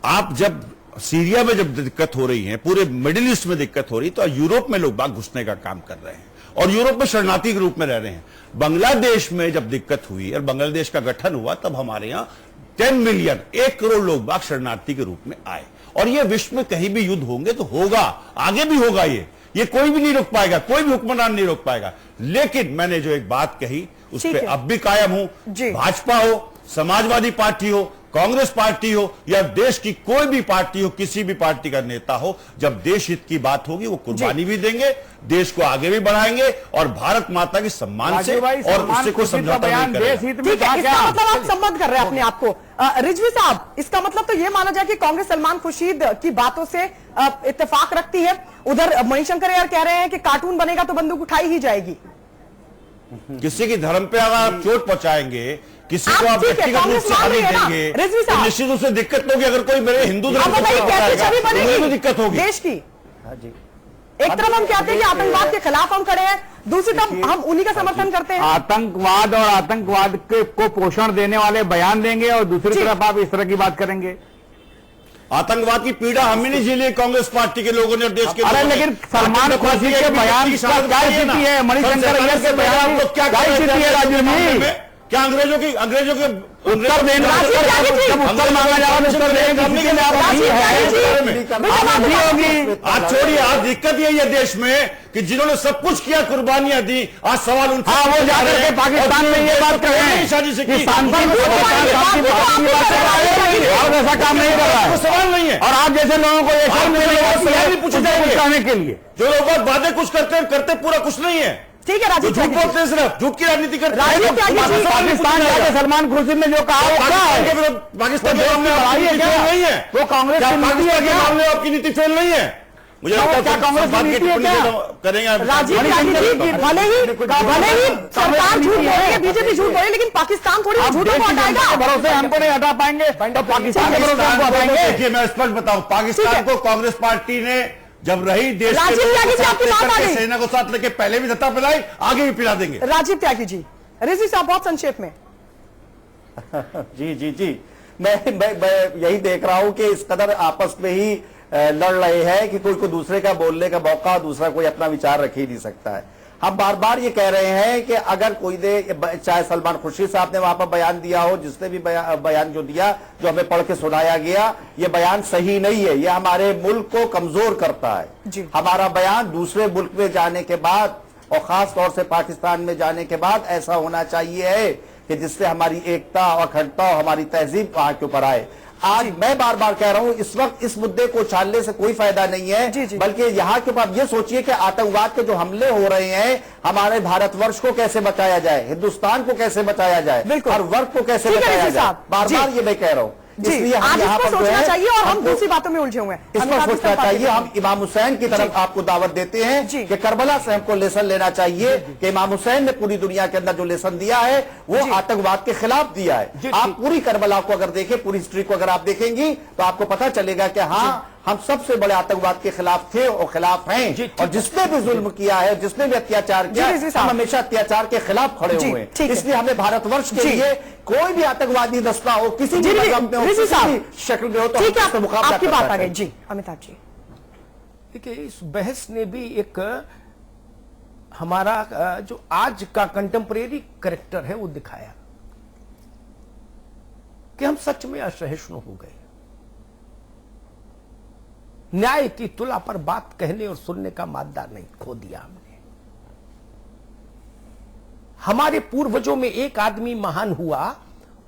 आप जब सीरिया में जब दिक्कत हो रही है, पूरे मिडिल ईस्ट में दिक्कत हो रही है, तो यूरोप में लोग बाग घुसने का काम कर रहे हैं और यूरोप में शरणार्थी के रूप में रह रहे हैं। बांग्लादेश में जब दिक्कत हुई और बांग्लादेश का गठन हुआ, तब हमारे यहाँ 10 मिलियन 1 करोड़ लोग बाग शरणार्थी के रूप में आए। और ये विश्व में कहीं भी युद्ध होंगे तो होगा, आगे भी होगा ये, ये कोई भी नहीं रोक पाएगा, कोई भी हुक्मरान नहीं रोक पाएगा। लेकिन मैंने जो एक बात कही उस पर अब भी कायम हूं। भाजपा हो, समाजवादी पार्टी हो, कांग्रेस पार्टी हो या देश की कोई भी पार्टी हो, किसी भी पार्टी का नेता हो, जब देश हित की बात होगी वो कुर्बानी भी देंगे, देश को आगे भी बढ़ाएंगे और भारत माता के सम्मान से और उससे कोई समझौता नहीं करेगा। ठीक है, इसका मतलब आप संबद्ध कर रहे हैं अपने आप को। रिजवी साहब, इसका मतलब तो ये माना जाए कि कांग्रेस सलमान खुर्शीद की बातों से इत्तेफाक रखती है। उधर मणिशंकर यार कह रहे हैं कि कार्टून बनेगा तो बंदूक उठाई ही जाएगी। किसी की धर्म पे अगर आप चोट पहुंचाएंगे, किसी को आप व्यक्तिगत रूप से हानि देंगे, तो निश्चित रूप से दिक्कत होगी। अगर कोई मेरे हिंदू धर्म को तो दिक्कत होगी देश की। एक तरफ हम कहते हैं कि आतंकवाद के खिलाफ हम खड़े हैं, दूसरी तरफ हम उन्हीं का समर्थन करते हैं। आतंकवाद और आतंकवाद को पोषण देने वाले बयान देंगे और दूसरी तरफ आप इस तरह की बात करेंगे। आतंकवाद की पीड़ा हम ही नहीं झेली, कांग्रेस पार्टी के लोगों ने और देश के लोगों ने। लेकिन सलमान खुर्शीद के बयान का क्या स्थिति है? मणिशंकर अय्यर के बयान क्या स्थिति है? राजीव जी, क्या अंग्रेजों के उत्तर देना, जब उत्तर मांगा जा रहा है उत्तर देने के लिए आज छोड़िए। आज दिक्कत यही है देश में कि जिन्होंने सब कुछ किया, कुर्बानियां दी, आज सवाल उनसे वो जाकर के पाकिस्तान में ये बात करें शादी से कि ऐसा काम नहीं कर रहा है, सवाल नहीं है। और आप जैसे लोगों को ये पूछने के लिए जो लोग वादे कुछ करते हैं, करते पूरा कुछ नहीं है। ठीक है राजीव, झूठ बोलते हैं, सिर्फ झूठ की राजनीति करते हैं। पाकिस्तान जाके सलमान खुर्शीद ने जो कहा पाकिस्तान के मामले नहीं है, वो कांग्रेस की नीति है के मामले आपकी नीति फेल नहीं है। मुझे लगता है कांग्रेस की नीति है क्या करेंगे राजीव जी। भले ही सरकार झूठ बोलेगी, बीजेपी झूठ बोले, लेकिन पाकिस्तान थोड़ी झूठों को हटाएगा। भरोसे हमको नहीं हटा पाएंगे, तो पाकिस्तान के भरोसे हमको हटाएंगे। देखिए मैं स्पष्ट बताऊं, पाकिस्तान को कांग्रेस पार्टी ने जब रही देश के सेना को साथ लेके पहले भी सत्ता पिलाई, आगे भी पिला देंगे। राजीव त्यागी जी, रिजवी साहब बहुत संक्षेप में। जी जी जी, मैं यही देख रहा हूं कि इस कदर आपस में ही लड़ रहे हैं कि कोई को दूसरे का बोलने का मौका, दूसरा कोई अपना विचार रख ही नहीं सकता है। हम बार बार ये कह रहे हैं कि अगर कोई दे, चाहे सलमान खुर्शीद साहब ने वहां पर बयान दिया हो, जिसने भी बयान जो दिया, जो हमें पढ़ के सुनाया गया, ये बयान सही नहीं है। ये हमारे मुल्क को कमजोर करता है। हमारा बयान दूसरे मुल्क में जाने के बाद और खास तौर से पाकिस्तान में जाने के बाद ऐसा होना चाहिए है कि जिससे हमारी एकता और अखंडता और हमारी तहजीब वहां के ऊपर आए। आज मैं बार बार कह रहा हूं, इस वक्त इस मुद्दे को उछालने से कोई फायदा नहीं है, बल्कि यहाँ के ऊपर ये सोचिए कि आतंकवाद के जो हमले हो रहे हैं, हमारे भारतवर्ष को कैसे बचाया जाए, हिंदुस्तान को कैसे बचाया जाए, हर वर्ग को कैसे बचाया जाए। बार बार ये मैं कह रहा हूं। इसलिए हम यहाँ पर सोचना चाहिए और हम दूसरी बातों में उलझे हुए हैं। इस पर सोचना चाहिए। हम इमाम हुसैन की तरफ आपको दावत देते हैं कि करबला से हमको लेसन लेना चाहिए कि इमाम हुसैन ने पूरी दुनिया के अंदर जो लेसन दिया है वो आतंकवाद के खिलाफ दिया है। आप पूरी करबला को अगर देखें, पूरी हिस्ट्री को अगर आप देखेंगी तो आपको पता चलेगा कि हाँ, हम सबसे बड़े आतंकवाद के खिलाफ थे और खिलाफ हैं, और जिसने भी जुल्म किया है, जिसने भी अत्याचार किया, हम हमेशा अत्याचार के खिलाफ खड़े हुए हैं। इसलिए हमें भारतवर्ष के लिए कोई भी आतंकवादी दस्ता हो, किसी भी मज़हब में हो, किसी भी शक्ल में हो, तो उससे मुकाबला आपकी बात आ गई। जी अमिताभ जी, देखिए इस बहस ने भी एक हमारा जो आज का कंटेम्परेरी कैरेक्टर है वो दिखाया कि हम सच में असहिष्णु हो गए। न्याय की तुला पर बात कहने और सुनने का मादा नहीं खो दिया हमने। हमारे पूर्वजों में एक आदमी महान हुआ,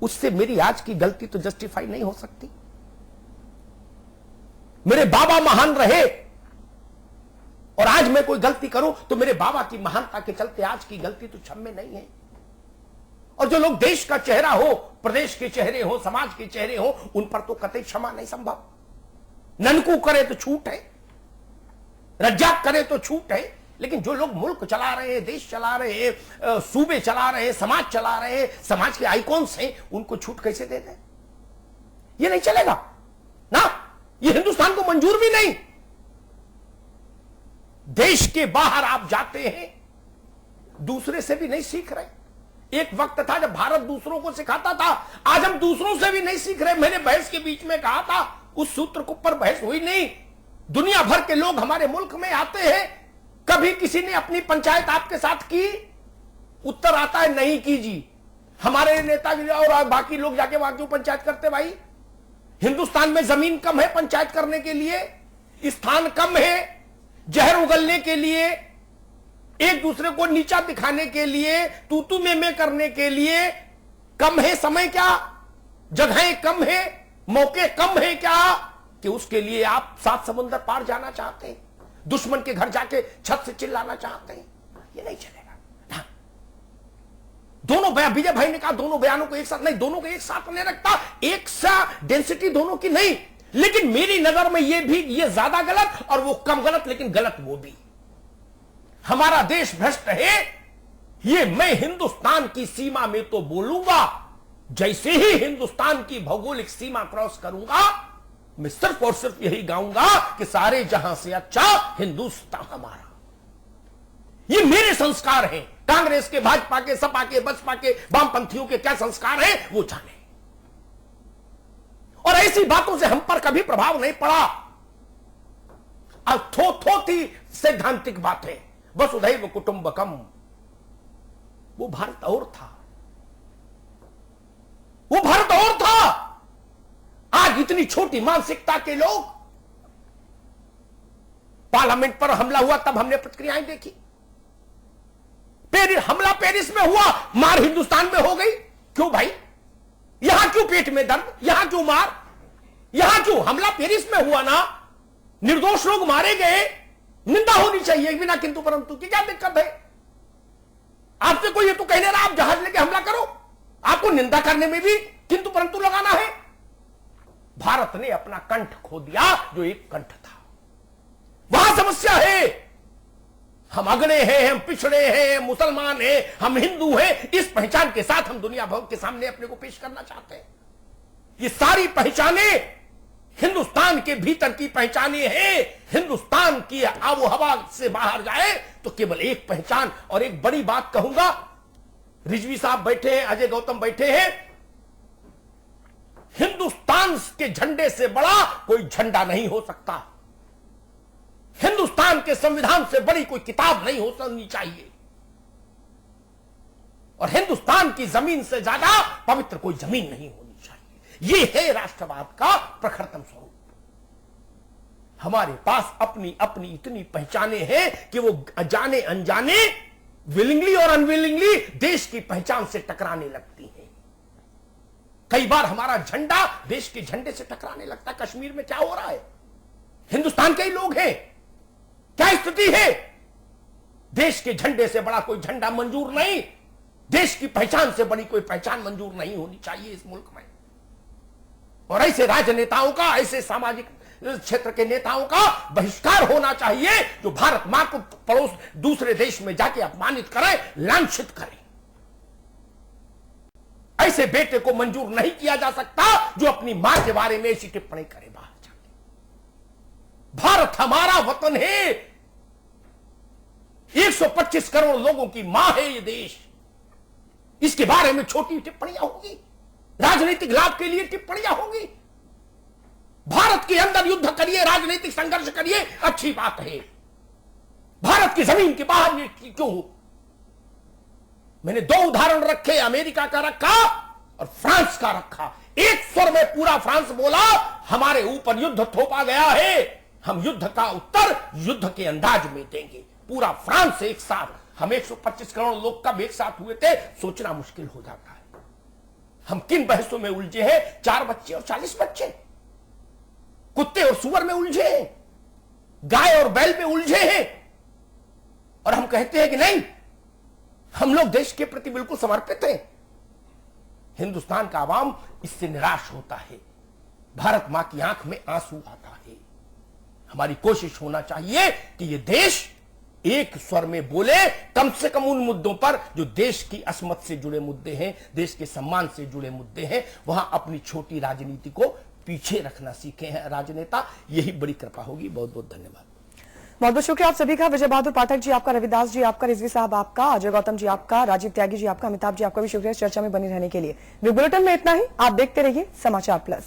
उससे मेरी आज की गलती तो जस्टिफाई नहीं हो सकती। मेरे बाबा महान रहे और आज मैं कोई गलती करूं तो मेरे बाबा की महानता के चलते आज की गलती तो क्षम्य नहीं है। और जो लोग देश का चेहरा हो, प्रदेश के चेहरे हो, समाज के चेहरे हो, उन पर तो कतई क्षमा नहीं संभव। ननकू करे तो छूट है, रज्जाक करे तो छूट है, लेकिन जो लोग मुल्क चला रहे हैं, देश चला रहे हैं, सूबे चला रहे हैं, समाज चला रहे हैं, समाज के आइकॉन्स हैं, उनको छूट कैसे दे दें? ये नहीं चलेगा ना, ये हिंदुस्तान को मंजूर भी नहीं। देश के बाहर आप जाते हैं, दूसरे से भी नहीं सीख रहे। एक वक्त था जब भारत दूसरों को सिखाता था, आज हम दूसरों से भी नहीं सीख रहे। मैंने बहस के बीच में कहा था, उस सूत्र के ऊपर बहस हुई नहीं। दुनिया भर के लोग हमारे मुल्क में आते हैं, कभी किसी ने अपनी पंचायत आपके साथ की? उत्तर आता है नहीं की जी। हमारे नेता और बाकी लोग जाके वहां क्यों पंचायत करते भाई? हिंदुस्तान में जमीन कम है पंचायत करने के लिए, स्थान कम है, जहर उगलने के लिए, एक दूसरे को नीचा दिखाने के लिए, तू में करने के लिए कम है समय क्या, जगहें कम है, मौके कम है क्या कि उसके लिए आप 7 समुंदर पार जाना चाहते हैं, दुश्मन के घर जाके छत से चिल्लाना चाहते हैं? ये नहीं चलेगा। दोनों बयान, विजय भाई ने कहा दोनों बयानों को एक साथ नहीं, दोनों को एक साथ नहीं रखता, एक सा डेंसिटी दोनों की नहीं, लेकिन मेरी नजर में ये ज्यादा गलत और वो कम गलत, लेकिन गलत वो भी। हमारा देश भ्रष्ट है, ये मैं हिंदुस्तान की सीमा में तो बोलूंगा, जैसे ही हिंदुस्तान की भौगोलिक सीमा क्रॉस करूंगा, मैं सिर्फ और सिर्फ यही गाऊंगा कि सारे जहां से अच्छा हिंदुस्तान हमारा। ये मेरे संस्कार हैं। कांग्रेस के, भाजपा के, सपा के, बसपा के, वामपंथियों के क्या संस्कार हैं वो जाने। और ऐसी बातों से हम पर कभी प्रभाव नहीं पड़ा। अब थोथी सैद्धांतिक बातें, वसुधैव कुटुंबकम, वो भारत और था, वो भारत और था। आज इतनी छोटी मानसिकता के लोग, पार्लियामेंट पर हमला हुआ तब हमने प्रतिक्रियाएं देखी, हमला पेरिस में हुआ, मार हिंदुस्तान में हो गई। क्यों भाई? यहां क्यों पेट में दर्द, यहां क्यों मार, यहां क्यों? हमला पेरिस में हुआ ना, निर्दोष लोग मारे गए, निंदा होनी चाहिए बिना किंतु परंतु की। क्या दिक्कत है? आपसे कोई ये तो कहने रहा आप जहाज लेके हमला करो, आपको निंदा करने में भी किंतु परंतु लगाना है। भारत ने अपना कंठ खो दिया, जो एक कंठ था। वहां समस्या है। हम अगड़े हैं, हम पिछड़े हैं, मुसलमान हैं, हम हिंदू हैं, इस पहचान के साथ हम दुनिया भर के सामने अपने को पेश करना चाहते हैं। ये सारी पहचाने हिंदुस्तान के भीतर की पहचाने हैं। हिंदुस्तान की आबो हवा से बाहर जाए तो केवल एक पहचान। और एक बड़ी बात कहूंगा, रिजवी साहब बैठे हैं, अजय गौतम बैठे हैं, हिंदुस्तान के झंडे से बड़ा कोई झंडा नहीं हो सकता। हिंदुस्तान के संविधान से बड़ी कोई किताब नहीं होनी चाहिए। और हिंदुस्तान की जमीन से ज्यादा पवित्र कोई जमीन नहीं होनी चाहिए। यह है राष्ट्रवाद का प्रखरतम स्वरूप। हमारे पास अपनी अपनी इतनी पहचाने हैं कि वो जाने अनजाने, विलिंगली और अनविलिंगली देश की पहचान से टकराने लगती हैं। कई बार हमारा झंडा देश के झंडे से टकराने लगता है। कश्मीर में क्या हो रहा है? हिंदुस्तान के ही लोग हैं, क्या स्थिति है? देश के झंडे से बड़ा कोई झंडा मंजूर नहीं, देश की पहचान से बड़ी कोई पहचान मंजूर नहीं होनी चाहिए इस मुल्क में। और ऐसे राजनेताओं का, ऐसे सामाजिक क्षेत्र के नेताओं का बहिष्कार होना चाहिए जो भारत मां को पड़ोस दूसरे देश में जाके अपमानित करे, लांछित करे। ऐसे बेटे को मंजूर नहीं किया जा सकता जो अपनी मां के बारे में ऐसी टिप्पणी करे बाहर जाके। भारत हमारा वतन है, 125 करोड़ लोगों की मां है ये देश। इसके बारे में छोटी टिप्पणियां होंगी, राजनीतिक लाभ के लिए टिप्पणियां होंगी। भारत के अंदर युद्ध करिए, राजनीतिक संघर्ष करिए, अच्छी बात है। भारत की जमीन के बाहर ये क्यों हो? मैंने 2 उदाहरण रखे, अमेरिका का रखा और फ्रांस का रखा। एक स्वर में पूरा फ्रांस बोला हमारे ऊपर युद्ध थोपा गया है, हम युद्ध का उत्तर युद्ध के अंदाज में देंगे। पूरा फ्रांस एक साथ, हम 125 करोड़ लोग कब एक साथ हुए थे सोचना मुश्किल हो जाता है। हम किन बहसों में उलझे हैं? 4 बच्चे और 40 बच्चे, कुत्ते और सुअर में उलझे हैं, गाय और बैल में उलझे हैं। और हम कहते हैं कि नहीं, हम लोग देश के प्रति बिल्कुल समर्पित हैं। हिंदुस्तान का आवाम इससे निराश होता है, भारत मां की आंख में आंसू आता है। हमारी कोशिश होना चाहिए कि ये देश एक स्वर में बोले, कम से कम उन मुद्दों पर जो देश की असमत से जुड़े मुद्दे हैं, देश के सम्मान से जुड़े मुद्दे हैं, वहां अपनी छोटी राजनीति को पीछे रखना सीखे हैं राजनेता। यही बड़ी कृपा होगी। बहुत बहुत धन्यवाद। बहुत बहुत शुक्रिया आप सभी का। विजय बहादुर पाठक जी आपका, रविदास जी आपका, रिजवी साहब आपका, अजय गौतम जी आपका, राजीव त्यागी जी आपका, अमिताभ जी आपका भी शुक्रिया इस चर्चा में बने रहने के लिए। बुलेटिन में इतना ही। आप देखते रहिए समाचार प्लस।